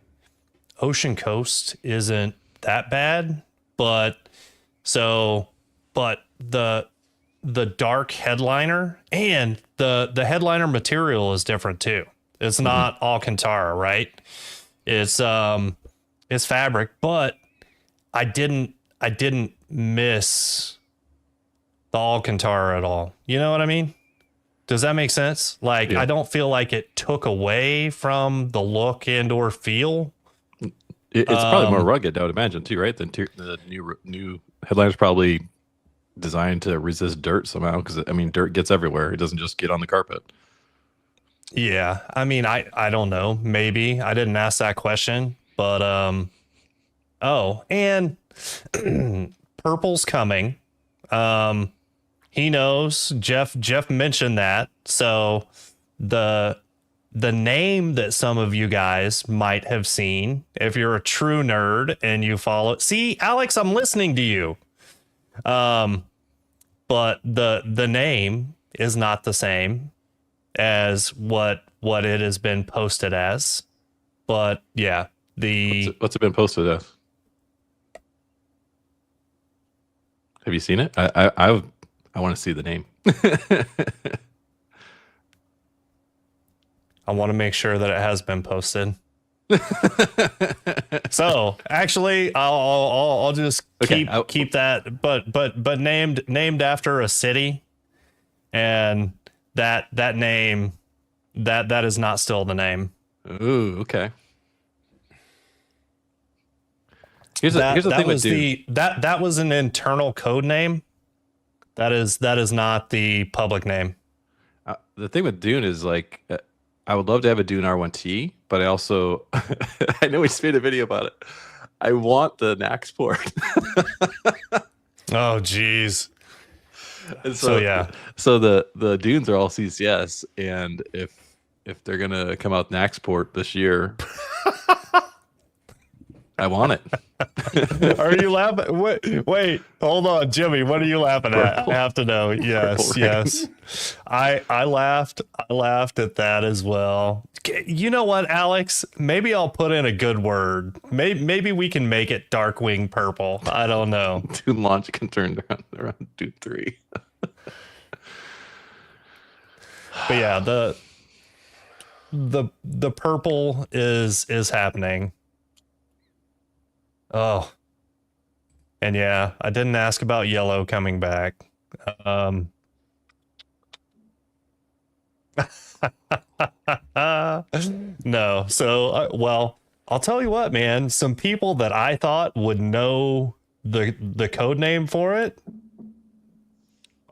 Ocean Coast isn't that bad, but the dark headliner, and the headliner material is different too. It's not Alcantara, right? It's fabric, but I didn't miss the Alcantara at all. You know what I mean? Does that make sense? Like, yeah. I don't feel like it took away from the look and or feel. It's probably more rugged, I would imagine, too, right? The new headliner's probably designed to resist dirt somehow, because, I mean, dirt gets everywhere. It doesn't just get on the carpet. Yeah, I mean, I don't know. Maybe I didn't ask that question, but oh, and purple's coming. He knows. Jeff mentioned that. So the name that some of you guys might have seen, if you're a true nerd and you follow. See, Alex, I'm listening to you. But the name is not the same as what it has been posted as. But yeah, what's it been posted as? Have you seen it? I want to see the name. I want to make sure that it has been posted. So actually, I'll just Okay, keep that, but named after a city, and that name that is not still the name. Ooh, okay. Here's the That thing with was Dune. that was an internal code name. That is not the public name. The thing with Dune is like, I would love to have a Dune R1T, but I also, I know we just made a video about it. I want the Nax port. Oh, geez. And So yeah. So the Dunes are all CCS, and if they're gonna come out Nax port this year, I want it. Are you laughing? Wait, hold on, Jimmy. What are you laughing at? Purple. I have to know. Yes, Purple yes. I laughed. I laughed at that as well. You know what, Alex? Maybe I'll put in a good word. Maybe we can make it Darkwing purple. I don't know. Dune launch can turn around Dune 3. But yeah, the purple is happening. Oh. And yeah, I didn't ask about yellow coming back. No. So, well, I'll tell you what, man. Some people that I thought would know the code name for it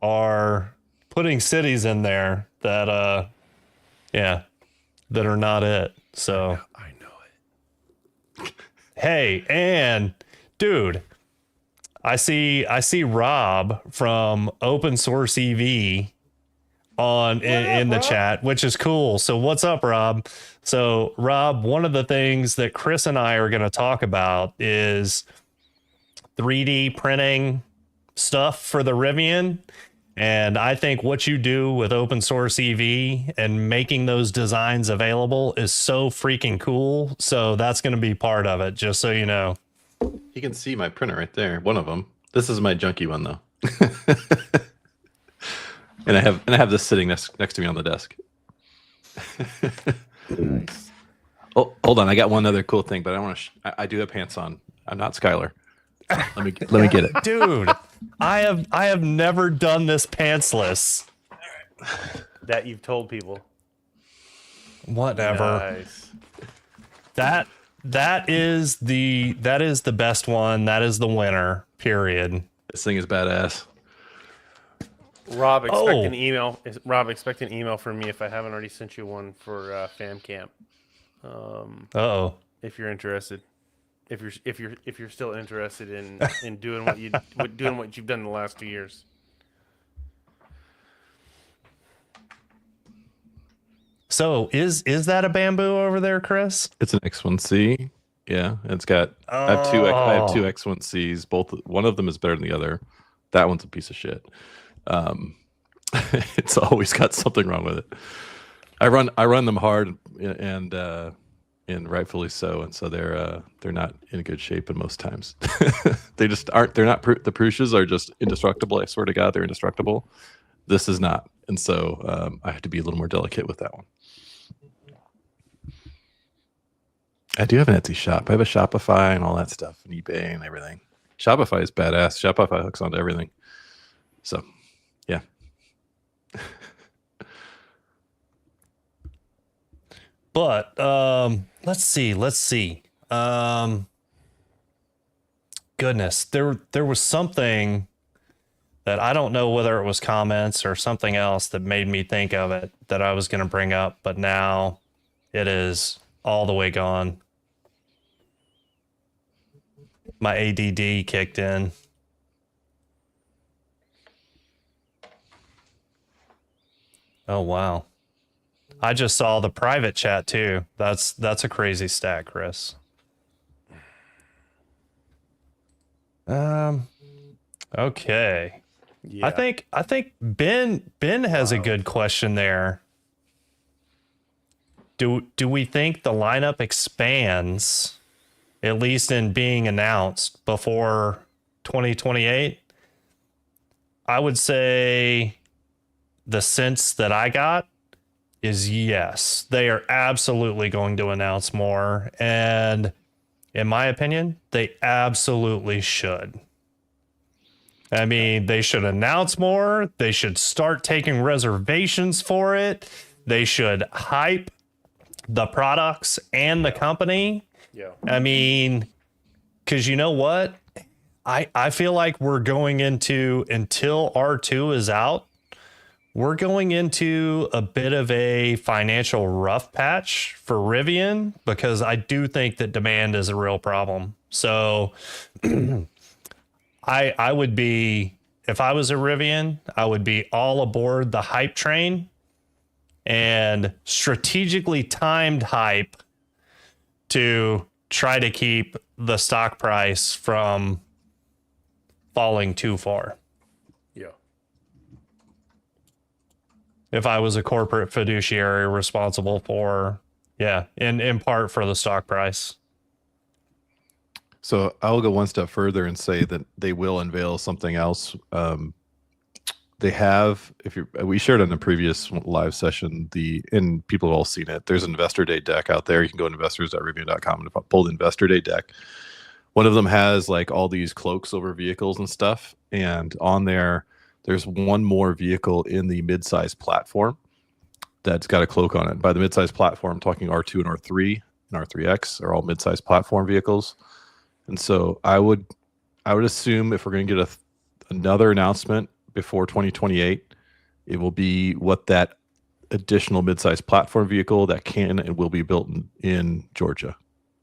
are putting cities in there that yeah, that are not it. So I know it. hey, and dude, I see Rob from Open Source EV in the chat, which is cool. So what's up, Rob? So Rob, one of the things that Chris and I are going to talk about is 3D printing stuff for the Rivian. And I think what you do with Open Source EV and making those designs available is so freaking cool. So that's going to be part of it, just so you know. You can see my printer right there. One of them. This is my junky one though. And I have this sitting next to me on the desk. Nice. Oh, hold on. I got one other cool thing, but I want to. I do have pants on. I'm not Skylar. Let me get it, Dude. I have never done this pantsless. That you've told people. Whatever. Nice. That is the best one. That is the winner. Period. This thing is badass. Rob, expect an email. Rob, expect an email from me if I haven't already sent you one for Fam Camp. Uh-oh. If you're interested, if you're still interested in doing what you've done the last 2 years. So is that a bamboo over there, Chris? It's an X1C. Yeah, it's got. I have two X1Cs. Both. One of them is better than the other. That one's a piece of shit. It's always got something wrong with it. I run them hard and rightfully so, and so they're not in good shape in most times. They just aren't. They're not. The Prussias are just indestructible. I swear to God, they're indestructible. This is not, and so I have to be a little more delicate with that one. I do have an Etsy shop. I have a Shopify and all that stuff, and eBay and everything. Shopify is badass. Shopify hooks onto everything. So, yeah. But let's see. Goodness, there was something that I don't know whether it was comments or something else that made me think of it that I was going to bring up, but now it is all the way gone. My ADD kicked in. Oh, wow. I just saw the private chat too. That's a crazy stat, Chris. Okay. Yeah. I think Ben has a good question there. Do we think the lineup expands, at least in being announced, before 2028? I would say the sense that I got is yes, they are absolutely going to announce more. And in my opinion, they absolutely should. I mean, they should announce more. They should start taking reservations for it. They should hype the products and the company. Yeah. I mean, because you know what? I feel like we're going into, until R2 is out, we're going into a bit of a financial rough patch for Rivian, because I do think that demand is a real problem. So I would be, if I was a Rivian, I would be all aboard the hype train and strategically timed hype to try to keep the stock price from falling too far. Yeah. If I was a corporate fiduciary responsible for, in part for the stock price. So I will go one step further and say that they will unveil something else. They have, we shared in a previous live session, and people have all seen it. There's an Investor Day deck out there. You can go to investors.rivian.com and pull the Investor Day deck. One of them has like all these cloaks over vehicles and stuff. And on there's one more vehicle in the midsize platform that's got a cloak on it. By the midsize platform, I'm talking R2 and R3 and R3X are all midsize platform vehicles. And so I would assume if we're going to get another announcement before 2028, it will be what that additional midsize platform vehicle that can and will be built in Georgia.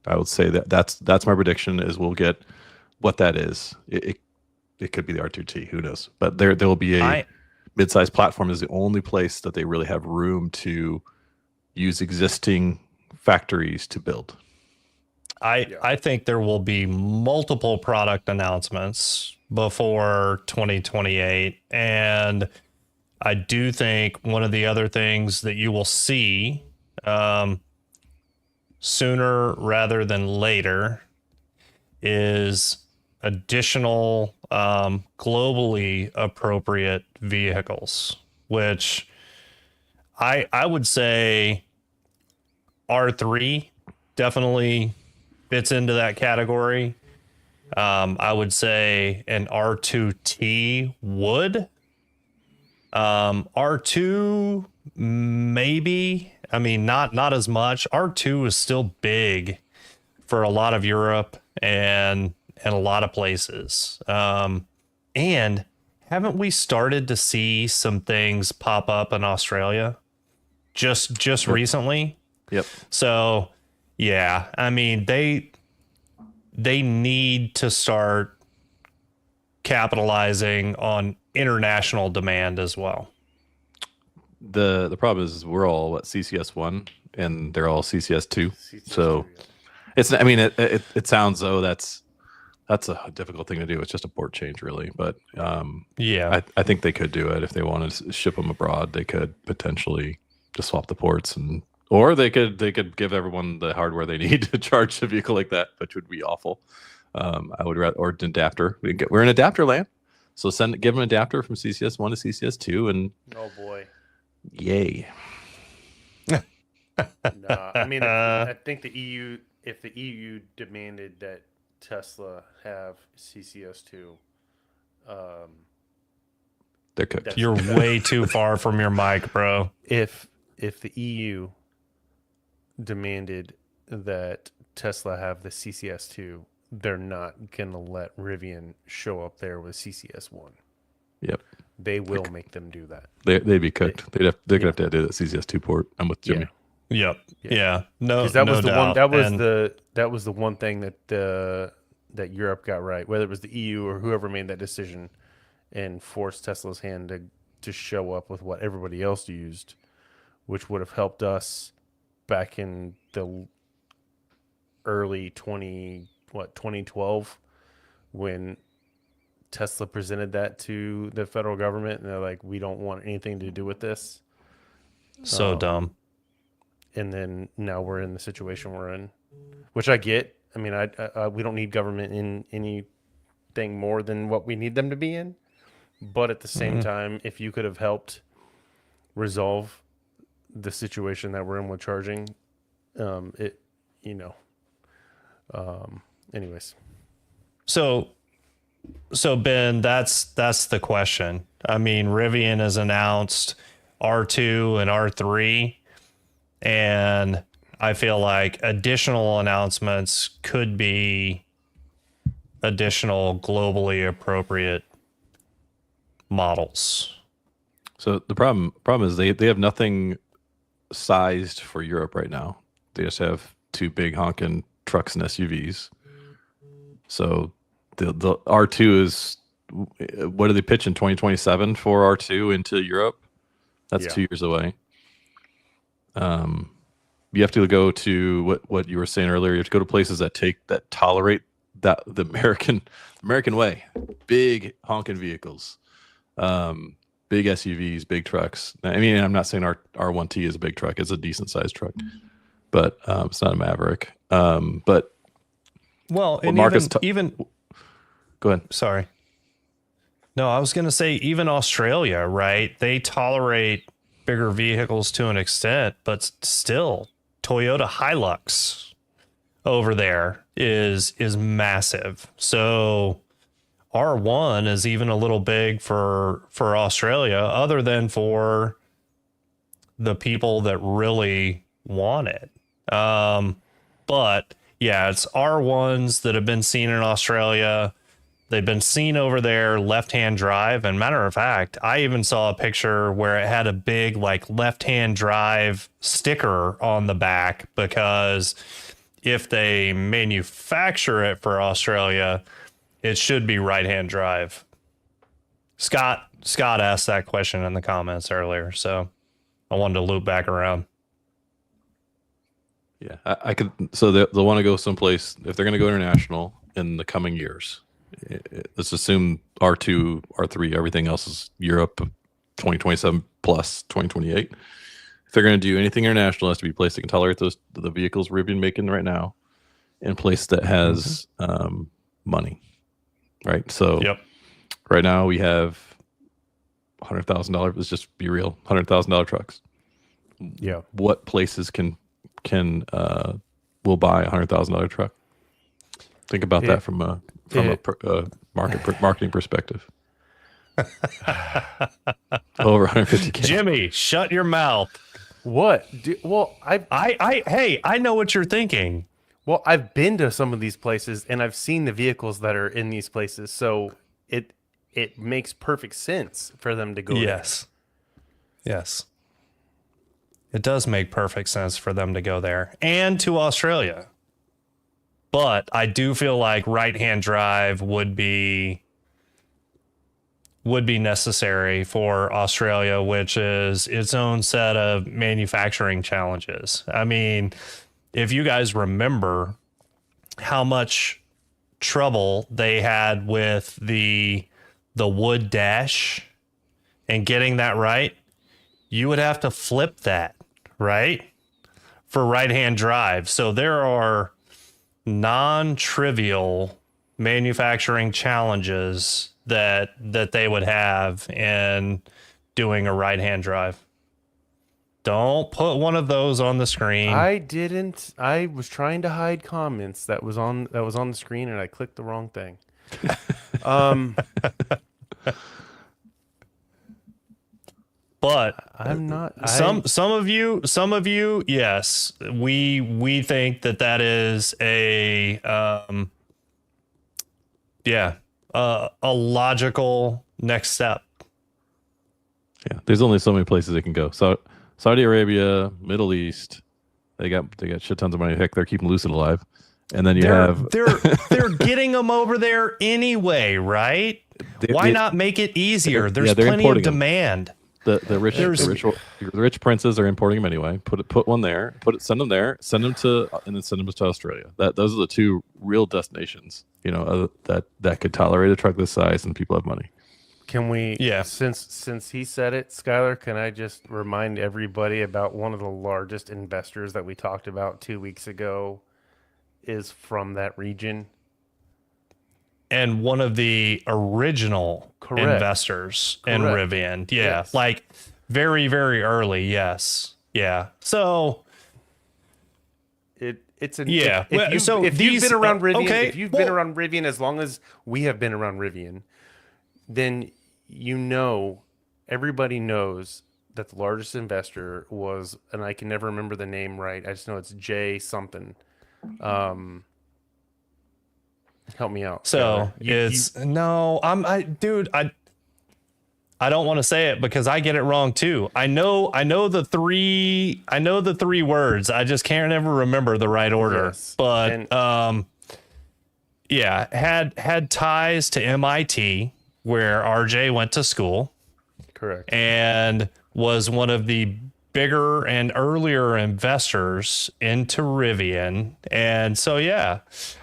I would say that's my prediction, is we'll get what that is. It could be the R2T, who knows? But there will be a midsize platform is the only place that they really have room to use existing factories to build. I think there will be multiple product announcements before 2028. And I do think one of the other things that you will see sooner rather than later is additional globally appropriate vehicles, which I would say R3 definitely fits into that category. I would say an R2T would. R2 maybe. I mean, not as much. R2 is still big for a lot of Europe and a lot of places. And haven't we started to see some things pop up in Australia just recently? Yep. So yeah, I mean, they need to start capitalizing on international demand as well. The problem is we're all CCS1 and they're all CCS2. So it's, I mean, it sounds though that's a difficult thing to do. It's just a port change really, but yeah, I think they could do it if they wanted to ship them abroad. They could potentially just swap the ports, or they could give everyone the hardware they need to charge a vehicle like that, which would be awful. I would rather, or an adapter. We're in adapter land, so give them an adapter from CCS1 to CCS2, and Oh boy. yay. Nah, I mean, I think the EU, if the EU demanded that Tesla have CCS2, They're cooked. That's- you're way too far from your mic, bro. if the EU demanded that Tesla have the CCS2, they're not gonna let Rivian show up there with CCS1. Yep. They will make them do that. They'd be cooked. They're gonna have to do that CCS2 port. I'm with Jimmy. Yep. Yeah. Yeah. No, Because that no was the doubt. one. That was And the one thing that that Europe got right. Whether it was the EU or whoever made that decision and forced Tesla's hand to show up with what everybody else used, which would have helped us back in the early 2012 when Tesla presented that to the federal government, and they're like, we don't want anything to do with this. so dumb. And then now we're in the situation we're in, which I get. I mean, we don't need government in anything more than what we need them to be in. But at the same time, if you could have helped resolve the situation that we're in with charging, it, you know, anyways. So Ben, that's the question. I mean, Rivian has announced R2 and R3, and I feel like additional announcements could be additional globally appropriate models. So the problem is they have nothing sized for Europe right now. They just have two big honking trucks and SUVs. So the R2 is, what do they pitch in 2027 for R2 into Europe? That's Yeah. 2 years away. You have to go to what you were saying earlier. You have to go to places that tolerate that the American way. Big honking vehicles, big SUVs, big trucks. I mean, I'm not saying our R1T is a big truck. It's a decent sized truck, but it's not a Maverick. But Well, and Marcus even go ahead. sorry. No, I was going to say even Australia, right? They tolerate bigger vehicles to an extent, but still Toyota Hilux over there is massive. So R1 is even a little big for Australia, other than for the people that really want it. But yeah, it's R1s that have been seen in Australia. They've been seen over there left-hand drive. And matter of fact, I even saw a picture where it had a big like left-hand drive sticker on the back, because if they manufacture it for Australia, it should be right-hand drive. Scott asked that question in the comments earlier, so I wanted to loop back around. Yeah, I could. So they'll want to go someplace if they're going to go international in the coming years. Let's assume R2, R3, everything else is Europe, 2027 plus 2028. If they're going to do anything international, it has to be a place that can tolerate the vehicles Rivian making right now, and a place that has money, right? So Yep. right now we have $100,000. Let's just be real, $100,000 trucks. Yeah. What places can will buy a $100,000 truck? Think about that from a marketing perspective. Over 150K. Jimmy, shut your mouth. What? Well, I know what you're thinking. Well, I've been to some of these places and I've seen the vehicles that are in these places, so it makes perfect sense for them to go Yes. Yes. It does make perfect sense for them to go there and to Australia. But I do feel like right-hand drive would be necessary for Australia, which is its own set of manufacturing challenges. I mean, if you guys remember how much trouble they had with the wood dash and getting that right, you would have to flip that, right? For right-hand drive. So there are non-trivial manufacturing challenges that they would have in doing a right-hand drive. Don't put one of those on the screen. I didn't. I was trying to hide comments that was on the screen, and I clicked the wrong thing. But I'm not. some of you, yes, we think that is a a logical next step. Yeah, there's only so many places they can go. So Saudi Arabia, Middle East, they got shit tons of money. Heck, they're keeping Lucid alive. And then they're getting them over there anyway, right? Why not make it easier? There's plenty of demand. The rich princes are importing them anyway. Put one there. Send them there. Send them to Australia. Those are the two real destinations. That could tolerate a truck this size and people have money. Can we? Yeah. Since he said it, Skylar, can I just remind everybody about one of the largest investors that we talked about 2 weeks ago is from that region? And one of the original investors in Rivian. Yeah. Yes. Like very, very early. Yes. Yeah. So it's a yeah. If, if you've been around Rivian, if you've been well, around Rivian as long as we have been around Rivian, then everybody knows that the largest investor was, and I can never remember the name right. I just know it's J something. Help me out. So Skylar. dude, I don't want to say it because I get it wrong too. I know the three words. I just can't ever remember the right order. Yes. But yeah, had ties to MIT where RJ went to school. Correct. And was one of the bigger and earlier investors into Rivian. And so yeah,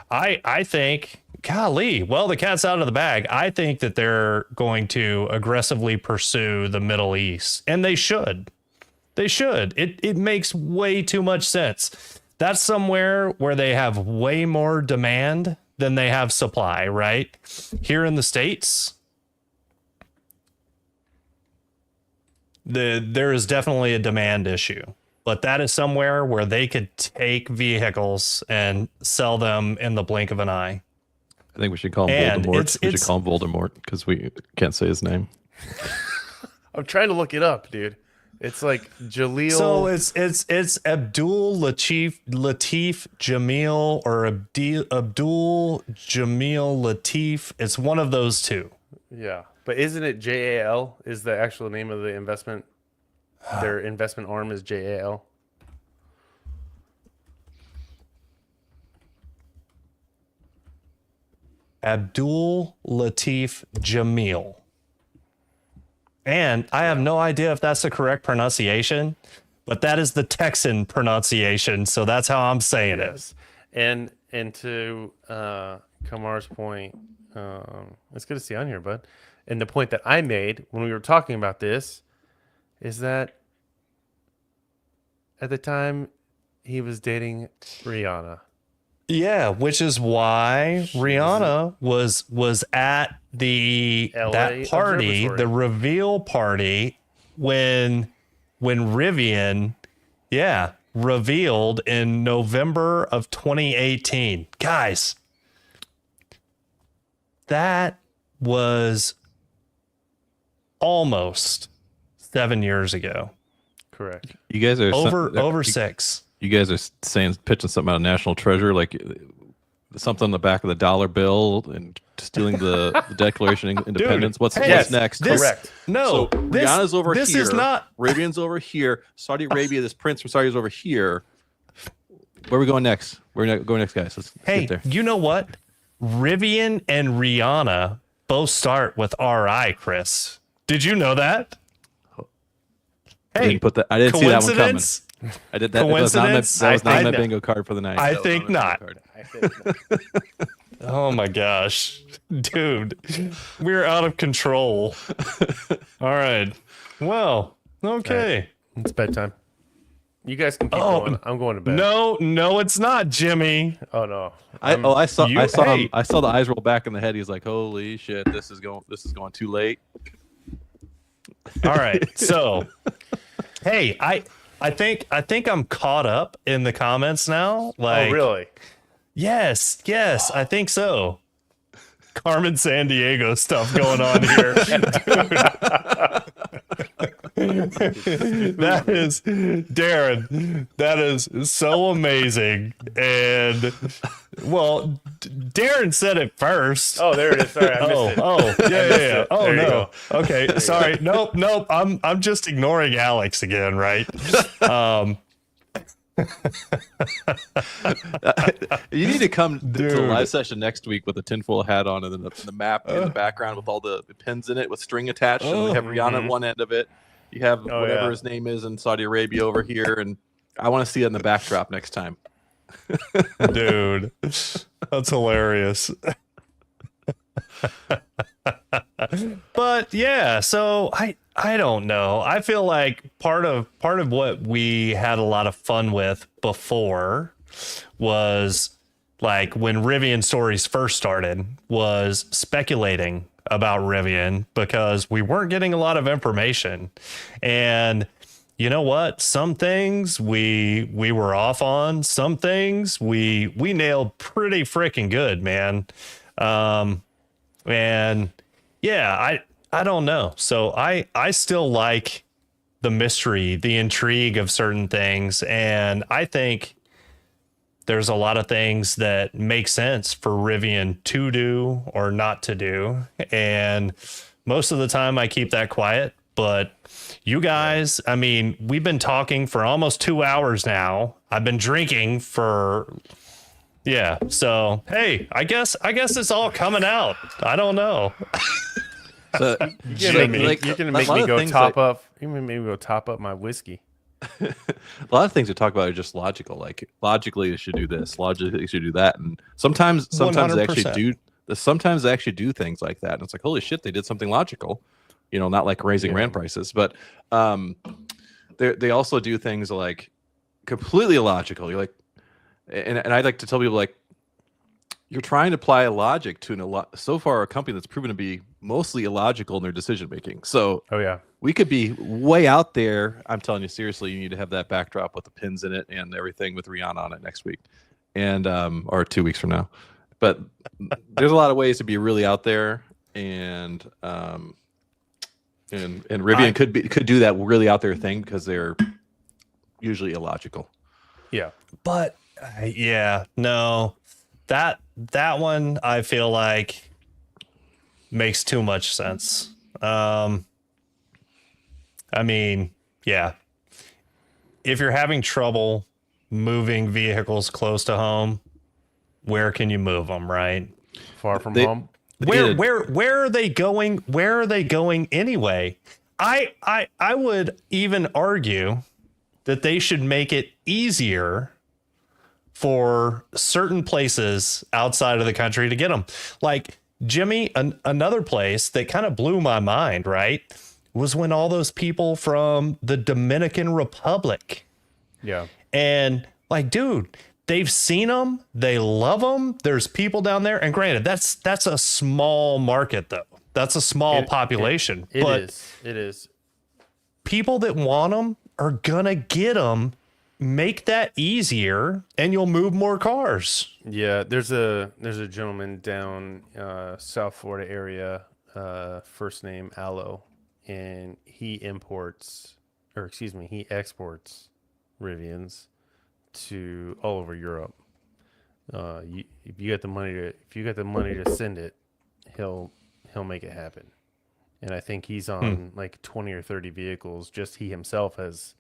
I think, golly, well, the cat's out of the bag. I think that they're going to aggressively pursue the Middle East, and they should. They should. It makes way too much sense. That's somewhere where they have way more demand than they have supply, right? Here in the States, there is definitely a demand issue, but that is somewhere where they could take vehicles and sell them in the blink of an eye. I think we should call him Voldemort. We should call him Voldemort because we can't say his name. I'm trying to look it up, dude. It's like Jaleel. So it's Abdul Latif Jamil or Abdul Jamil Latif. It's one of those two. Yeah, but isn't it JAL? Is the actual name of the investment? Their investment arm is JAL. Abdul Latif Jamil. And I have no idea if that's the correct pronunciation, but that is the Texan pronunciation, so that's how I'm saying it. And to Kamar's point, it's good to see you on here, bud. And the point that I made when we were talking about this is that at the time he was dating Rihanna. Yeah, which is why Rihanna was at that party, the reveal party when Rivian, revealed in November of 2018. Guys, that was almost 7 years ago. Correct. You guys are over 6. You guys are pitching something out of National Treasure, like something on the back of the dollar bill and stealing the Declaration of Independence. Dude, what's next? Correct. No, so Rihanna's over here. This is not. Rivian's over here. Saudi Arabia, this prince from Saudi is over here. Where are we going next? Where are we going next, guys? Let's Hey, get there. you know what? Rivian and Rihanna both start with RI, Chris. Did you know that? I didn't put that. I didn't see that one coming. I did that. Coincidence? That was not my bingo card for the night. I think not. Oh my gosh, dude, we're out of control. All right. Well, okay. Right. It's bedtime. You guys can keep going. I'm going to bed. No, it's not, Jimmy. Oh no. I saw him. I saw the eyes roll back in the head. He's like, "Holy shit, this is going too late." All right. So, hey, I think I'm caught up in the comments now. Like, oh really? Yes, I think so. Carmen San Diego stuff going on here. That is, Darren, that is so amazing. And, well, Darren said it first. Oh, there it is. Sorry, I missed it. Yeah. Oh, there no. Okay, sorry. Nope. I'm just ignoring Alex again, right? You need to come to the live session next week with a tinfoil hat on and then the map in the background with all the pins in it with string attached. And we have Rihanna at one end of it. You have whatever his name is in Saudi Arabia over here. And I want to see it in the backdrop next time. Dude, that's hilarious. But yeah, so I don't know. I feel like part of what we had a lot of fun with before was like when Rivian stories first started was speculating about Rivian because we weren't getting a lot of information. And you know what? Some things we were off on. Some things we nailed pretty freaking good, man. And yeah, I don't know. So I still like the mystery, the intrigue of certain things, and I think there's a lot of things that make sense for Rivian to do or not to do. And most of the time I keep that quiet, but you guys, I mean, we've been talking for almost 2 hours now. I've been drinking for, yeah. So, hey, I guess it's all coming out. I don't know. So You're gonna make a lot me of go things top up. You're gonna make me go top up my whiskey. a lot of things we talk about are just logical. Like logically, you should do this. Logically, you should do that. And sometimes they actually 100%. do. Sometimes they actually do things like that. And it's like, holy shit, they did something logical. You know, not like raising rent prices, but they also do things like completely illogical. You're like, and I like to tell people like, you're trying to apply a logic to so far a company that's proven to be mostly illogical in their decision making. So Oh yeah. we could be way out there. I'm telling you seriously, you need to have that backdrop with the pins in it and everything with Rihanna on it next week, and or 2 weeks from now. But there's a lot of ways to be really out there, and Rivian could do that really out there thing because they're usually illogical. Yeah. But yeah, no, that one I feel like makes too much sense. I mean, yeah, if you're having trouble moving vehicles close to home, where can you move them, right? Far from home. Where are they going? Where are they going anyway? I would even argue that they should make it easier for certain places outside of the country to get them. Like Jimmy, another place that kind of blew my mind, right, was when all those people from the Dominican Republic. Yeah. And like, dude, they've seen them. They love them. There's people down there. And granted, that's a small market, though. That's a small population. It but is. It is. people that want them are going to get them. Make that easier and you'll move more cars. Yeah, there's a gentleman down South Florida area, first name Aloe, and he exports Rivians to all over Europe. If you got the money to send it, he'll make it happen. And I think he's on like 20 or 30 vehicles. Just he himself has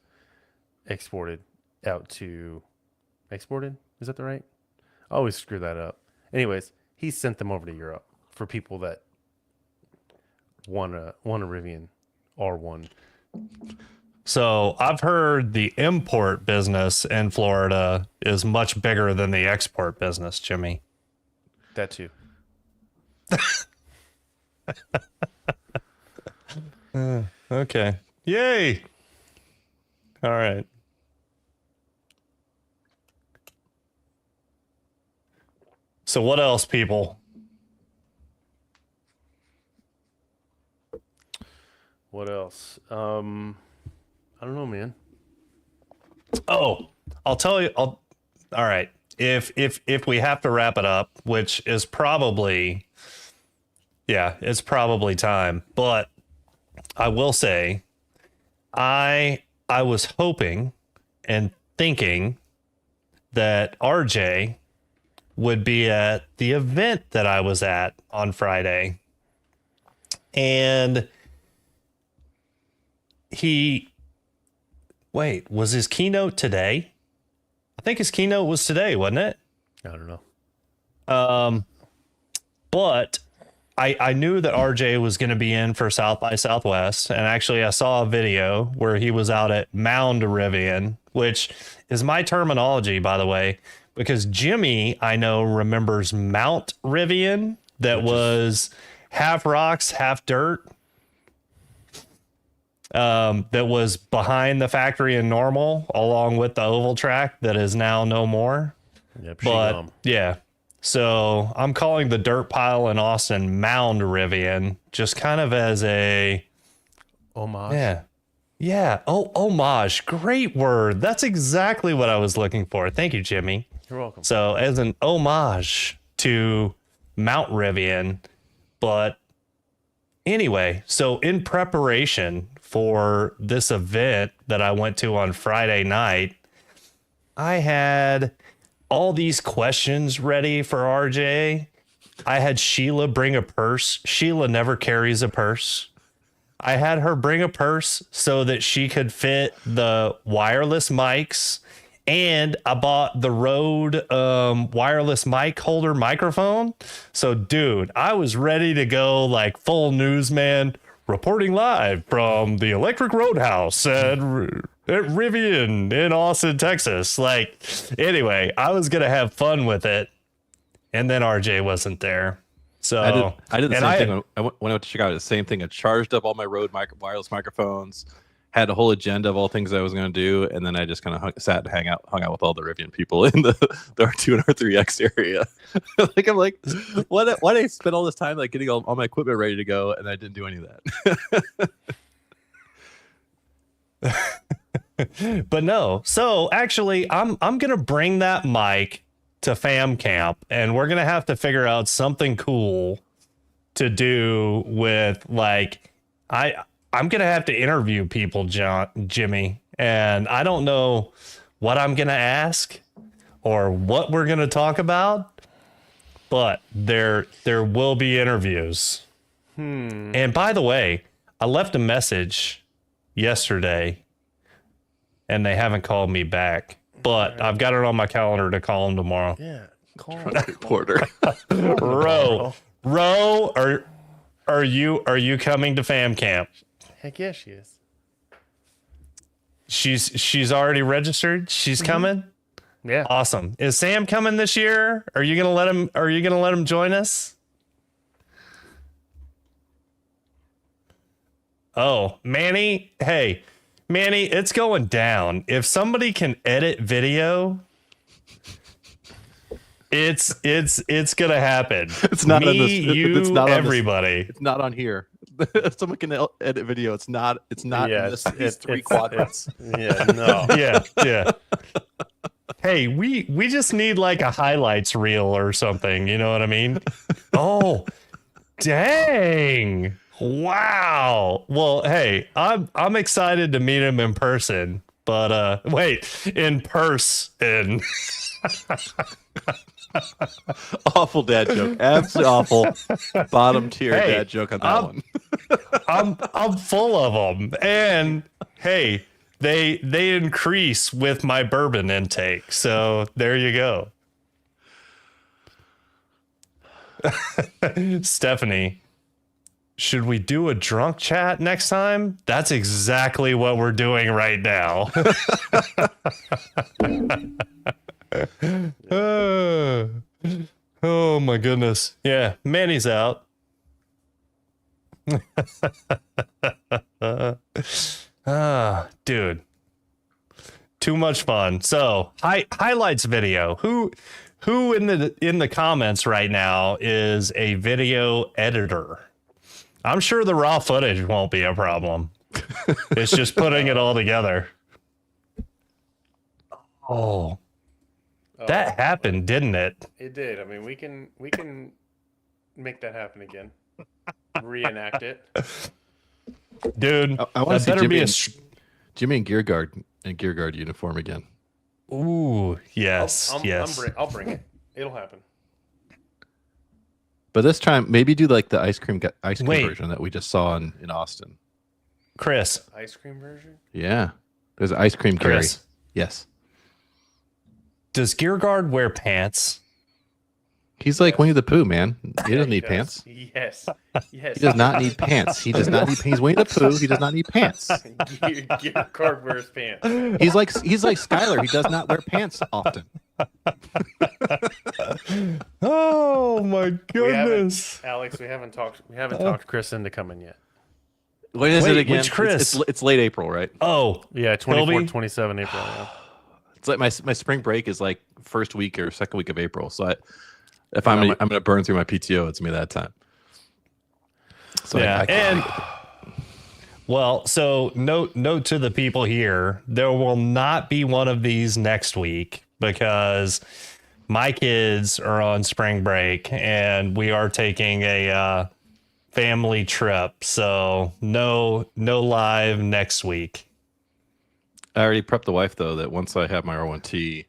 exported. Is that the right? I always screw that up. Anyways, he sent them over to Europe for people that want a Rivian R1. So I've heard the import business in Florida is much bigger than the export business, Jimmy. That too. Okay. Yay. All right. So what else, people? What else? I don't know, man. Oh, I'll tell you. All right. If we have to wrap it up, which is probably, yeah, it's probably time. But I will say, I was hoping and thinking that RJ would be at the event that I was at on Friday. And was his keynote today? I think his keynote was today, wasn't it? I don't know. But I knew that RJ was going to be in for South by Southwest. And actually, I saw a video where he was out at Mound Rivian, which is my terminology, by the way, because Jimmy, I know, remembers Mount Rivian that was half rocks, half dirt. That was behind the factory in Normal, along with the oval track that is now no more. Yep, But yeah, so I'm calling the dirt pile in Austin Mound Rivian, just kind of as a homage. yeah, Yeah. Oh, homage. Great word. That's exactly what I was looking for. Thank you, Jimmy. You're welcome. So, as an homage to Mount Rivian, but anyway, so in preparation for this event that I went to on Friday night, I had all these questions ready for RJ. I had Sheila bring a purse. Sheila never carries a purse. I had her bring a purse so that she could fit the wireless mics. And I bought the Rode wireless mic holder microphone. So, dude, I was ready to go like full newsman, reporting live from the Electric Roadhouse at Rivian in Austin, Texas. Like, anyway, I was going to have fun with it. And then RJ wasn't there. So I did the same thing when I went to Chicago. The same thing. I charged up all my Rode wireless microphones, had a whole agenda of all things I was going to do, and then I just kind of sat and hung out with all the Rivian people in the R2 and R3X area. I'm like, why did I spend all this time like getting all my equipment ready to go, and I didn't do any of that? But no. So actually, I'm gonna bring that mic to fam camp, and we're gonna have to figure out something cool to do with like I'm gonna have to interview people, Jimmy, and I don't know what I'm gonna ask or what we're gonna talk about, but there will be interviews. And by the way, I left a message yesterday and they haven't called me back. But I've got it on my calendar to call him tomorrow. Yeah, call Porter. Ro, are you coming to fam camp? Heck yeah, she is. She's already registered. She's coming. Yeah. Awesome. Is Sam coming this year? Are you gonna let him join us? Oh, Manny. Hey, Manny, it's going down. If somebody can edit video, it's gonna happen. It's not me, on this. you, it's not everybody. It's not on here. If someone can edit video, it's not. Yeah, in these three quadrants. Yeah, no. Yeah. Hey, we just need like a highlights reel or something. You know what I mean? Oh, dang. Wow. Well, hey, I'm excited to meet him in person, but wait, in person. Awful dad joke. Absolutely awful. Bottom tier dad joke on that one. I'm full of them, and hey, they increase with my bourbon intake. So there you go. Stephanie, should we do a drunk chat next time? That's exactly what we're doing right now. Oh my goodness. Yeah, Manny's out. Dude. Too much fun. So, highlights video. Who in the comments right now is a video editor? I'm sure the raw footage won't be a problem. It's just putting it all together. Oh. That happened, didn't it? It did. I mean, we can make that happen again. Reenact it. Dude, I want to see better be Jimmy in gear guard uniform again. Ooh, yes, yes. I'll bring it. It'll happen. But this time, maybe do like the ice cream Wait. version that we just saw in Austin. Chris. Ice cream version? Yeah. There's ice cream carry. Chris. Yes. Does Gear Guard wear pants? He's like Winnie the Pooh, man. He doesn't need does. pants. Yes. He does not need pants. He does not need. He's Winnie the Pooh. He does not need pants. Gear Guard wears pants. He's like Skylar. He does not wear pants often. Oh my goodness. Alex, we haven't talked Chris into coming yet. When is it again? Which Chris? It's late April, right? Oh, Yeah, 24, 27 April. Yeah. It's like my spring break is like first week or second week of April. So if I'm gonna burn through my PTO, it's me that time. So yeah. And Well, so note to the people here, there will not be one of these next week because my kids are on spring break and we are taking a family trip. So no live next week. I already prepped the wife though that once I have my R1T,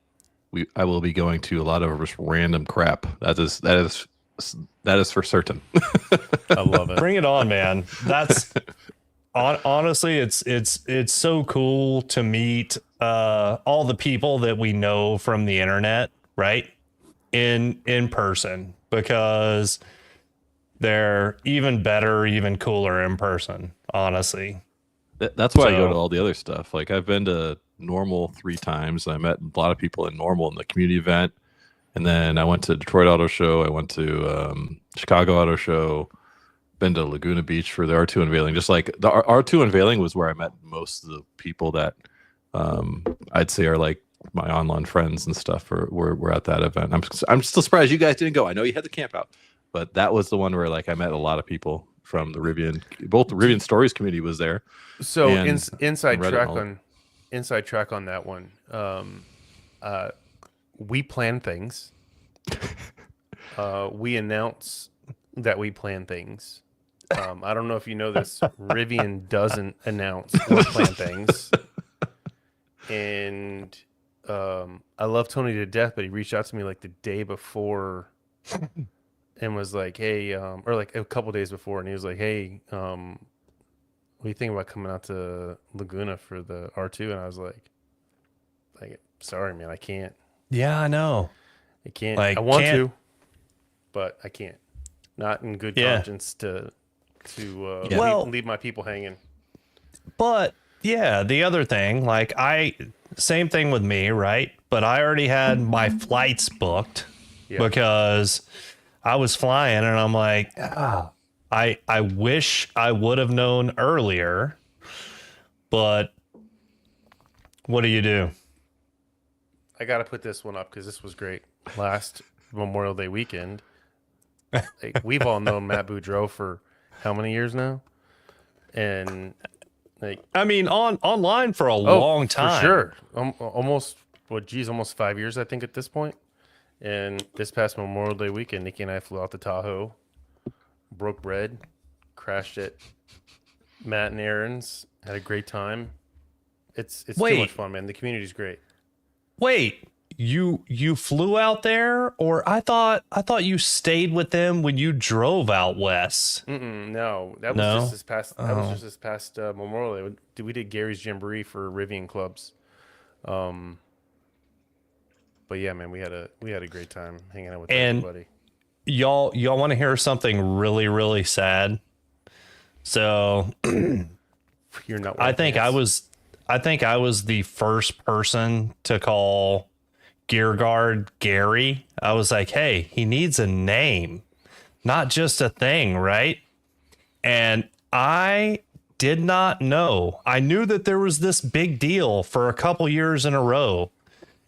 I will be going to a lot of just random crap. That is for certain. I love it. Bring it on, man. That's honestly, it's so cool to meet all the people that we know from the internet, right? In person, because they're even better, even cooler in person, honestly. That's why I go to So- all the other stuff. Like I've been to Normal 3 times. I met a lot of people in Normal in the community event. And then I went to Detroit Auto Show. I went to Chicago Auto Show. Been to Laguna Beach for the R2 unveiling. Just like the R2 unveiling was where I met most of the people that I'd say are like my online friends and stuff. Were at that event. I'm still surprised you guys didn't go. I know you had the camp out, but that was the one where like I met a lot of people from the Rivian. Both the Rivian Stories community was there. So And inside Reddit track all- on that one. We plan things. We announce that we plan things. I don't know if you know this. Rivian doesn't announce or plan things. And I love Tony to death, but he reached out to me like the day before and was like, "Hey," or like a couple days before, and he was like, "Hey, what do you think about coming out to Laguna for the R2?" And I was like, sorry, man, I can't. Yeah, I know. I can't. Like, I want can't- to, but I can't. Not in good Yeah. conscience to Yeah. Well- leave my people hanging. But yeah, the other thing, like same thing with me, right? But I already had my flights booked Yeah. because I was flying and I'm like, I wish I would have known earlier, but what do you do? I got to put this one up because this was great. Last Memorial Day weekend, like, we've all known Matt Boudreau for how many years now? And like, I mean, online for a long time. for sure, almost 5 years, I think, at this point. And this past Memorial Day weekend, Nikki and I flew out to Tahoe, broke bread, crashed at Matt and Aaron's, had a great time. It's too Wait. much fun, man. The community's great. Wait, you flew out there, or I thought you stayed with them when you drove out west. No, that was No? just this past. That was Oh. just this past Memorial Day. We did Gary's Jamboree for Rivian clubs. But yeah, man, we had a great time hanging out with And- everybody. Y'all want to hear something really, really sad? So You're not. I think I was the first person to call Gear Guard Gary. I was like, hey, he needs a name, not just a thing, right? And I did not know. I knew that there was this big deal for a couple years in a row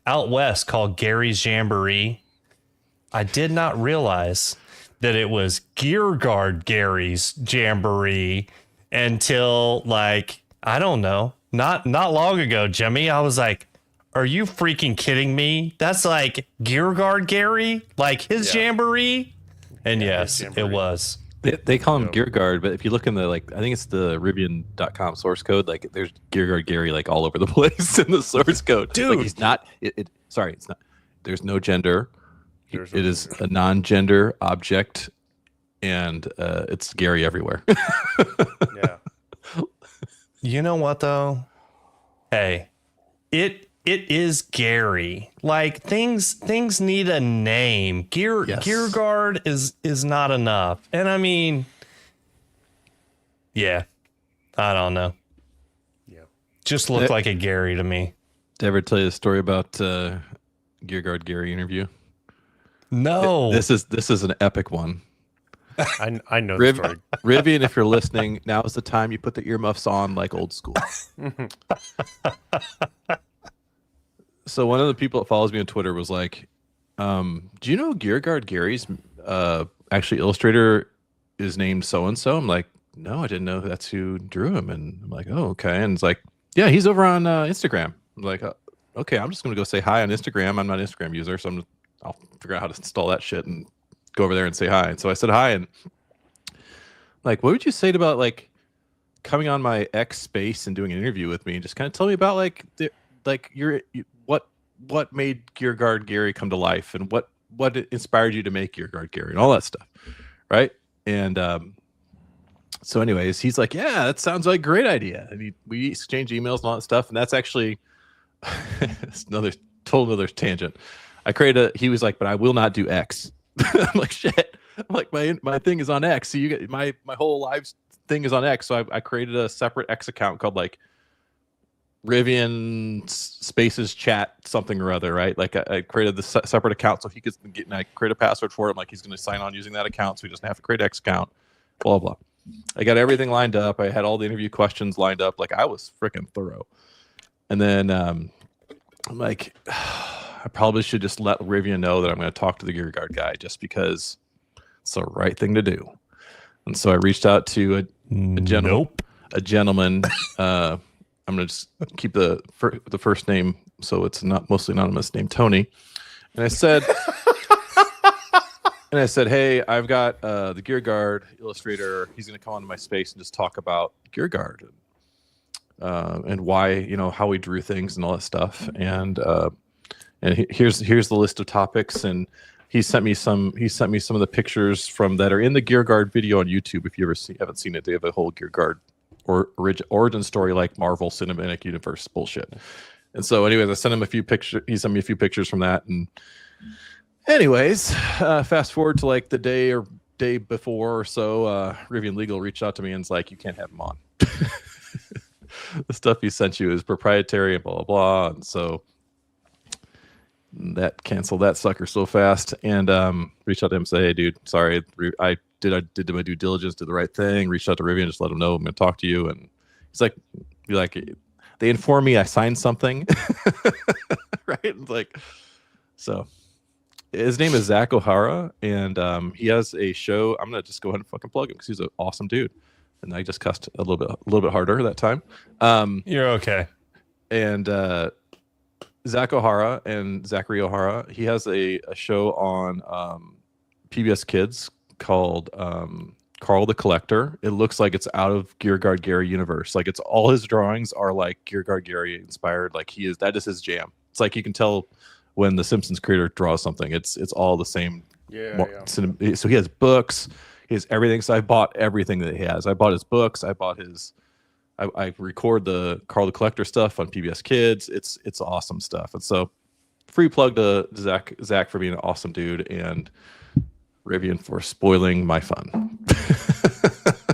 out west called Gary's Jamboree. I did not realize that it was Gear Guard Gary's Jamboree until, like, I don't know, not long ago, Jimmy. I was like, are you freaking kidding me? That's like Gear Guard Gary, like his Yeah. Jamboree. And Yeah, yes, his it Jamboree. was. They call him Yeah. Gear Guard, but if you look in the, like, I think it's the Rivian.com source code, like there's Gear Guard Gary like all over the place in the source code. Dude. Like he's not sorry, it's not, there's no gender. There's no It is gender. a non-gender object, and it's Gary everywhere. Yeah. You know what though? Hey, it is Gary. Like things need a name. Gear Yes. Gear Guard is not enough. And I mean, yeah, I don't know. Yeah. Just looked like a Gary to me. Did I ever tell you the story about Gear Guard Gary interview? No. This is an epic one. I know the story. Rivian, if you're listening, now is the time you put the earmuffs on like old school. So one of the people that follows me on Twitter was like, do you know Gear Guard Gary's actually illustrator is named so-and-so? I'm like, no, I didn't know that's who drew him. And I'm like, oh, okay. And it's like, yeah, he's over on Instagram. I'm like, okay, I'm just gonna go say hi on Instagram. I'm not an Instagram user, so I'll figure out how to install that shit and go over there and say hi. And so I said hi, and like, what would you say about like coming on my X space and doing an interview with me, and just kind of tell me about like what made Gear Guard Gary come to life, and what inspired you to make Gear Guard Gary and all that stuff, right? And so anyways, he's like, yeah, that sounds like a great idea. And we exchange emails and all that stuff. And that's actually it's another tangent. He was like, but I will not do X. I'm like, shit. I'm like, my thing is on X. So you get my whole live thing is on X. So I created a separate X account called like Rivian Spaces Chat something or other, right? Like I created the separate account so he could get, and I create a password for it. Like he's going to sign on using that account, so he doesn't have to create an X account. Blah blah. I got everything lined up. I had all the interview questions lined up. Like I was freaking thorough. And then I'm like, I probably should just let Rivian know that I'm going to talk to the Gear Guard guy, just because it's the right thing to do. And so I reached out to a gentleman. I'm going to just keep the first name so it's not mostly anonymous, named Tony. And I said, hey, I've got the Gear Guard illustrator. He's going to come onto my space and just talk about Gear Guard and why, how we drew things and all that stuff. And here's the list of topics. And he sent me some of the pictures that are in the Gear Guard video on YouTube. If you haven't seen it, they have a whole Gear Guard origin story, like Marvel Cinematic Universe bullshit. And so anyways, I sent him a few pictures. He sent me a few pictures from that. And anyways, fast forward to like the day before or so, Rivian Legal reached out to me and it's like, you can't have him on. The stuff he sent you is proprietary and blah, blah, blah. And so that canceled that sucker so fast. And reached out to him and say, hey, dude, sorry. I did my due diligence, did the right thing, reached out to Rivian, just let him know I'm going to talk to you. And he's like, they informed me I signed something. Right? It's like, so his name is Zach O'Hara, and he has a show. I'm going to just go ahead and fucking plug him because he's an awesome dude. And I just cussed a little bit harder that time. You're okay. And Zach O'Hara and Zachary O'Hara, he has a show on PBS Kids called Carl the Collector. It looks like it's out of Gear Guard Gary universe. Like, it's all his drawings are like Gear Guard Gary inspired. Like that is his jam. It's like you can tell when the Simpsons creator draws something, it's all the same. Yeah. So he has books, he has everything. So I bought everything that he has. I bought his books. I record the Carl the Collector stuff on PBS Kids. It's awesome stuff. And so free plug to Zach for being an awesome dude, and Rivian for spoiling my fun.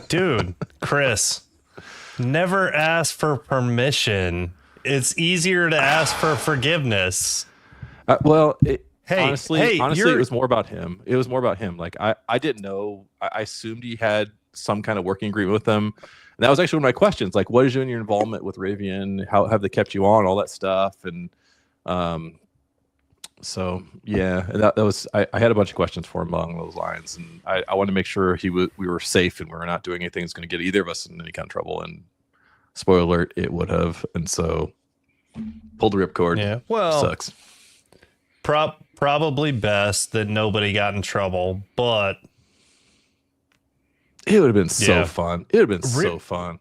Dude, Chris, never ask for permission. It's easier to ask for forgiveness. Honestly, it was more about him. It was more about him. Like I didn't know. I assumed he had some kind of working agreement with them. And that was actually one of my questions. Like, what is your involvement with Rivian? How have they kept you on? All that stuff. And so yeah, and that was I had a bunch of questions for him along those lines, and I wanted to make sure we were safe and we were not doing anything that's going to get either of us in any kind of trouble. And spoiler alert, it would have. And so pulled the ripcord. Yeah, well, sucks. Probably best that nobody got in trouble, but it would have been so fun. It would have been so fun.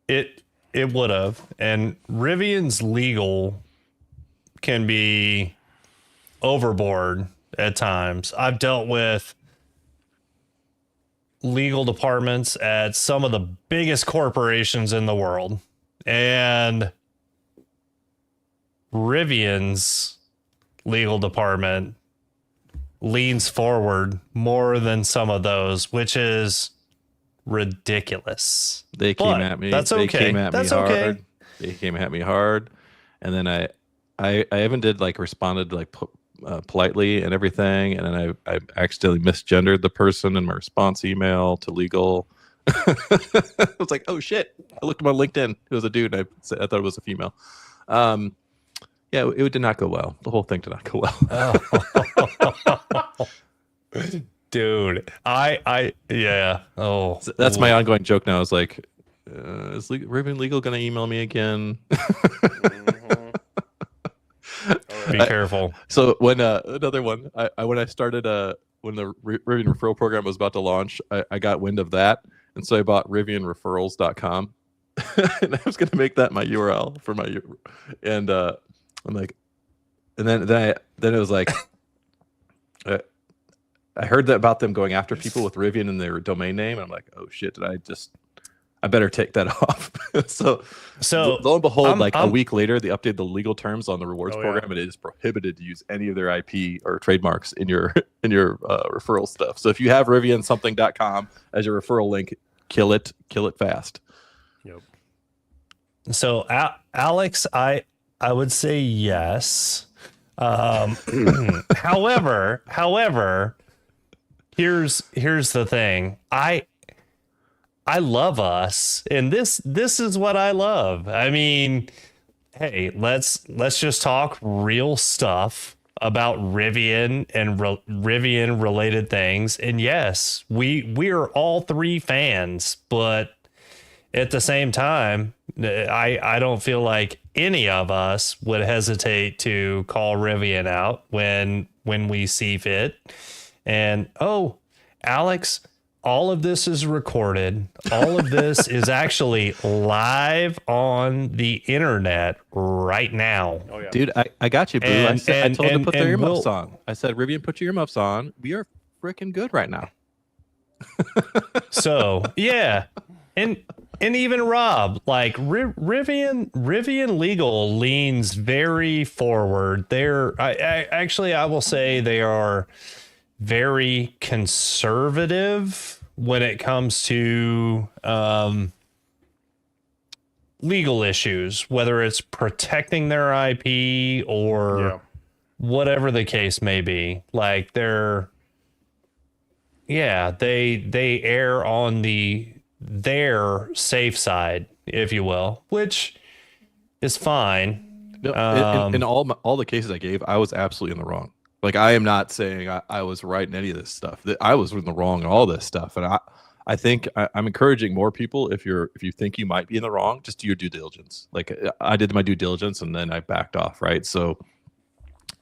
It would have. And Rivian's legal can be overboard at times. I've dealt with legal departments at some of the biggest corporations in the world, and Rivian's legal department leans forward more than some of those, which is ridiculous. They came at me. That's okay. They came at me hard. Okay. They came at me hard, and then I even did responded politely and everything, and then I accidentally misgendered the person in my response email to legal. I was like, oh shit! I looked at my LinkedIn. It was a dude. And I thought it was a female. Yeah, it did not go well. The whole thing did not go well. Dude, yeah. Oh, So that's my ongoing joke now. Is like, is Rivian Legal going to email me again? Mhm. All be right. careful. So when another one, when I started when the Rivian referral program was about to launch, I got wind of that, and so I bought RivianReferrals.com, and I was going to make that my URL for my, and I'm like, and then it was like, I heard that about them going after people with Rivian in their domain name, and I'm like, oh shit, I better take that off. So So lo and behold, a I'm week later, they updated the legal terms on the rewards Oh, yeah. program, and it is prohibited to use any of their IP or trademarks in your referral stuff. So if you have RivianSomething.com as your referral link, kill it fast. Yep. So Alex, I would say yes. However, here's the thing. I love us, and this is what I love. I mean, hey, let's just talk real stuff about Rivian and Rivian related things. And yes, we are all three fans, but at the same time, I don't feel like any of us would hesitate to call Rivian out when we see fit. And oh, Alex, all of this is recorded. All of this is actually live on the internet right now. Oh yeah. Dude, I got you, Boo. I told them to put their and earmuffs on. I said, Rivian, put your earmuffs on. We are freaking good right now. So yeah, and even Rob, like Rivian Legal leans very forward. I will say they are very conservative when it comes to legal issues, whether it's protecting their IP or Yeah. whatever the case may be. Like they err on their safe side, if you will, which is fine. No, in all the cases I gave, I was absolutely in the wrong. Like, I am not saying I was right in any of this stuff. That I was in the wrong in all this stuff, and I think I'm encouraging more people, if you think you might be in the wrong, just do your due diligence. Like, I did my due diligence and then I backed off, right? So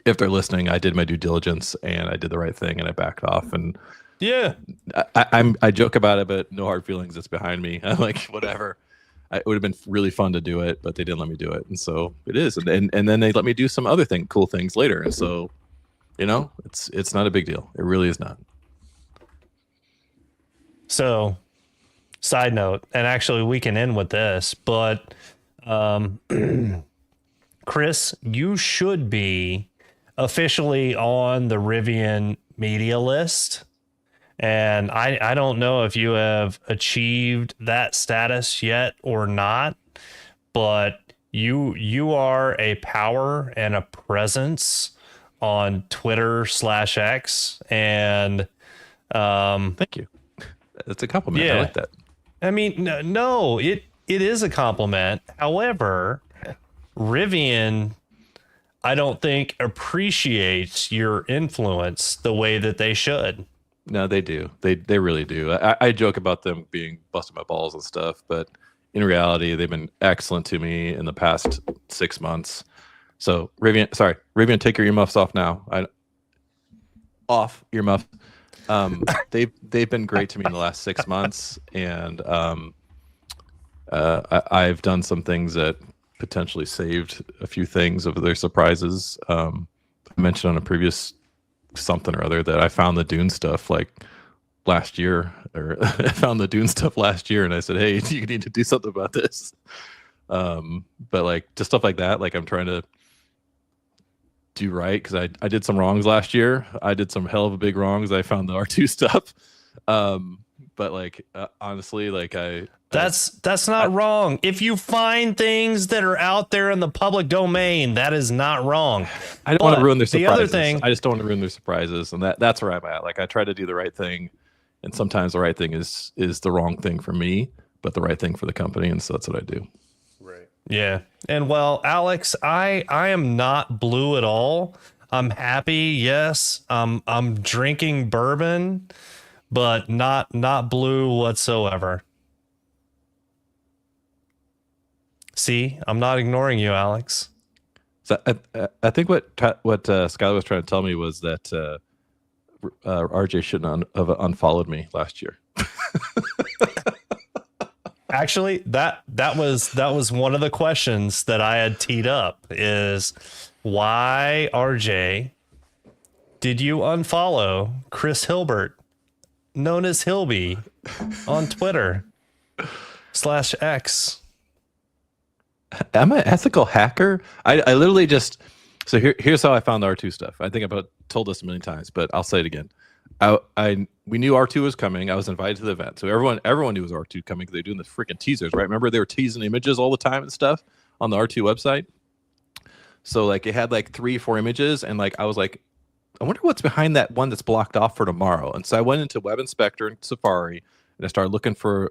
if they're listening, I did my due diligence and I did the right thing and I backed off. And Yeah. I joke about it, but no hard feelings. It's behind me. I'm like, whatever. It would have been really fun to do it, but they didn't let me do it, and so it is. And then they let me do some other cool things later, and so, it's not a big deal. It really is not. So, side note, and actually we can end with this, but Chris, you should be officially on the Rivian media list. And I don't know if you have achieved that status yet or not, but you are a power and a presence on Twitter/X, and Thank you. That's a compliment. Yeah. I like that. I mean, no, it is a compliment. However, Rivian, I don't think appreciates your influence the way that they should. No, they do. They really do. I joke about them being busting my balls and stuff, but in reality, they've been excellent to me in the past 6 months. So Rivian, take your earmuffs off now. Off earmuffs. They've been great to me in the last 6 months, and I've done some things that potentially saved a few things of their surprises. I mentioned on a previous something or other that I found the Dune stuff last year, or I found the Dune stuff last year, and I said, hey, you need to do something about this. But just stuff like that, I'm trying to do right, because I did some wrongs last year. I did some hell of a big wrongs. I found the R2 stuff. But honestly, That's not wrong. If you find things that are out there in the public domain, that is not wrong. I don't want to ruin their the surprises. other thing- I just don't want to ruin their surprises, and that's where I'm at. I try to do the right thing, and sometimes the right thing is the wrong thing for me, but the right thing for the company, and so that's what I do. Right. Yeah. And well, Alex, I am not blue at all. I'm happy. Yes, I'm drinking bourbon, but not blue whatsoever. See, I'm not ignoring you, Alex. So I think what Skylar was trying to tell me was that RJ shouldn't have unfollowed me last year. Actually, that was one of the questions that I had teed up is why, RJ, did you unfollow Chris Hilbert, known as Hilby, on Twitter /X? I'm an ethical hacker. I literally just here's how I found the R2 stuff. I think I've told this a million times, but I'll say it again. We knew R2 was coming. I was invited to the event, so everyone knew it was R2 coming because they're doing the freaking teasers, right? Remember they were teasing images all the time and stuff on the R2 website. So like it had like 3-4 images, and like I was like, I wonder what's behind that one that's blocked off for tomorrow. And so I went into Web Inspector and Safari, and I started looking to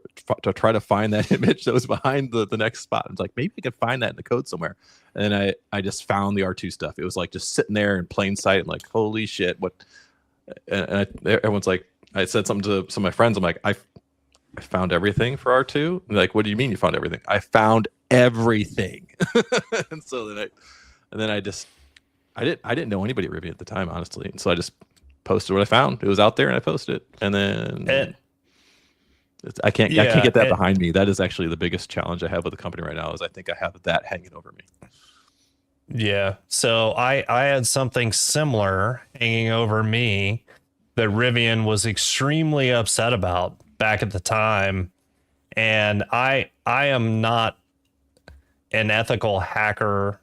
try to find that image that was behind the next spot. I was like, maybe I could find that in the code somewhere. And then I just found the R2 stuff. It was like just sitting there in plain sight. And like, holy shit, what? And everyone's like, I said something to some of my friends. I'm like, I found everything for R2. And like, what do you mean you found everything? I found everything. And so then I didn't know anybody at Rivian at the time, honestly. And so I just posted what I found. It was out there, and I posted it. And then I can't get that behind me. That is actually the biggest challenge I have with the company right now. Is I think I have that hanging over me. Yeah. So I had something similar hanging over me that Rivian was extremely upset about back at the time. And I am not an ethical hacker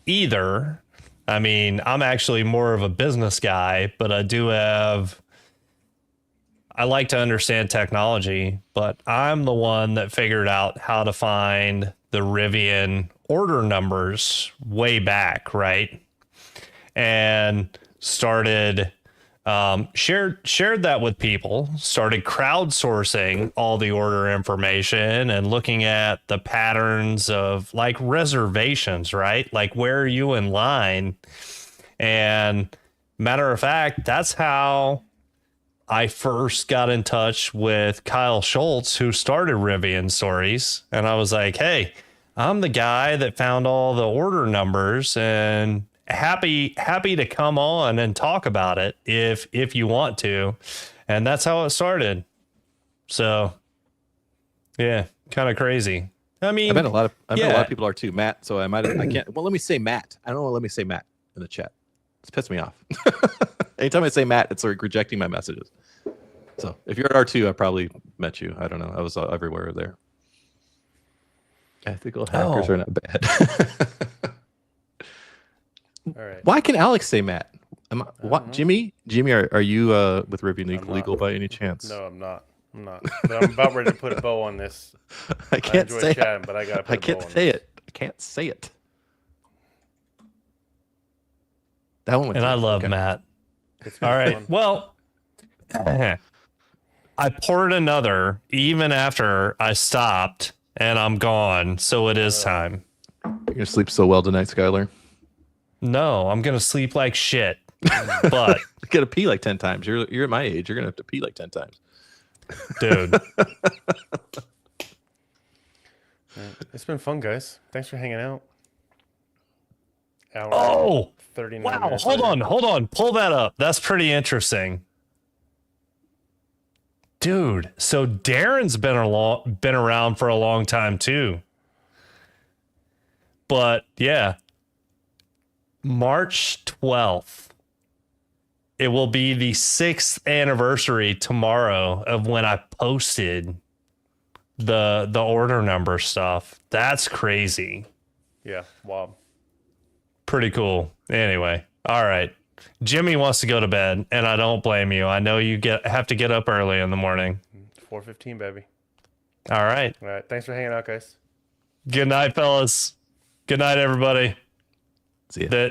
either. I mean, I'm actually more of a business guy, but I like to understand technology, but I'm the one that figured out how to find the Rivian order numbers way back, right? And started shared that with people, started crowdsourcing all the order information and looking at the patterns of like reservations, right? Like, where are you in line? And matter of fact, that's how I first got in touch with Kyle Schultz, who started Rivian Stories. And I was like, hey, I'm the guy that found all the order numbers, and happy to come on and talk about it if you want to. And that's how it started. So yeah, kind of crazy. I mean, I bet a lot of people are too. Matt, so I can't. Well, let me say Matt. I don't want to let me say Matt in the chat. It's pissed me off. Anytime I say Matt, it's like rejecting my messages. So if you're at R2, I probably met you. I don't know. I was everywhere there. Ethical hackers are not bad. All right. Why can Alex say Matt? What, Jimmy? Jimmy, are you with Rivian legal by any chance? No, I'm not. But I'm about ready to put a bow on this. I can't say chatting, but I gotta put I a bow can't on say this. it. I can't say it. That one. And I love Matt. All right. Fun. Well, I poured another even after I stopped, and I'm gone. So it is time. You're gonna sleep so well tonight, Skylar. No, I'm gonna sleep like shit. But You gotta pee like 10 times. You're at my age. You're gonna have to pee like 10 times. dude, It's been fun, guys. Thanks for hanging out. Hour oh 39 wow, minutes hold later. on, pull that up. That's pretty interesting, dude. So Darren's been around for a long time too. But yeah, March 12th. It will be the 6th anniversary tomorrow of when I posted the order number stuff. That's crazy. Yeah, wow. Pretty cool. Anyway, all right. Jimmy wants to go to bed, and I don't blame you. I know you have to get up early in the morning. 4:15, baby. All right. All right. Thanks for hanging out, guys. Good night, fellas. Good night, everybody. See ya.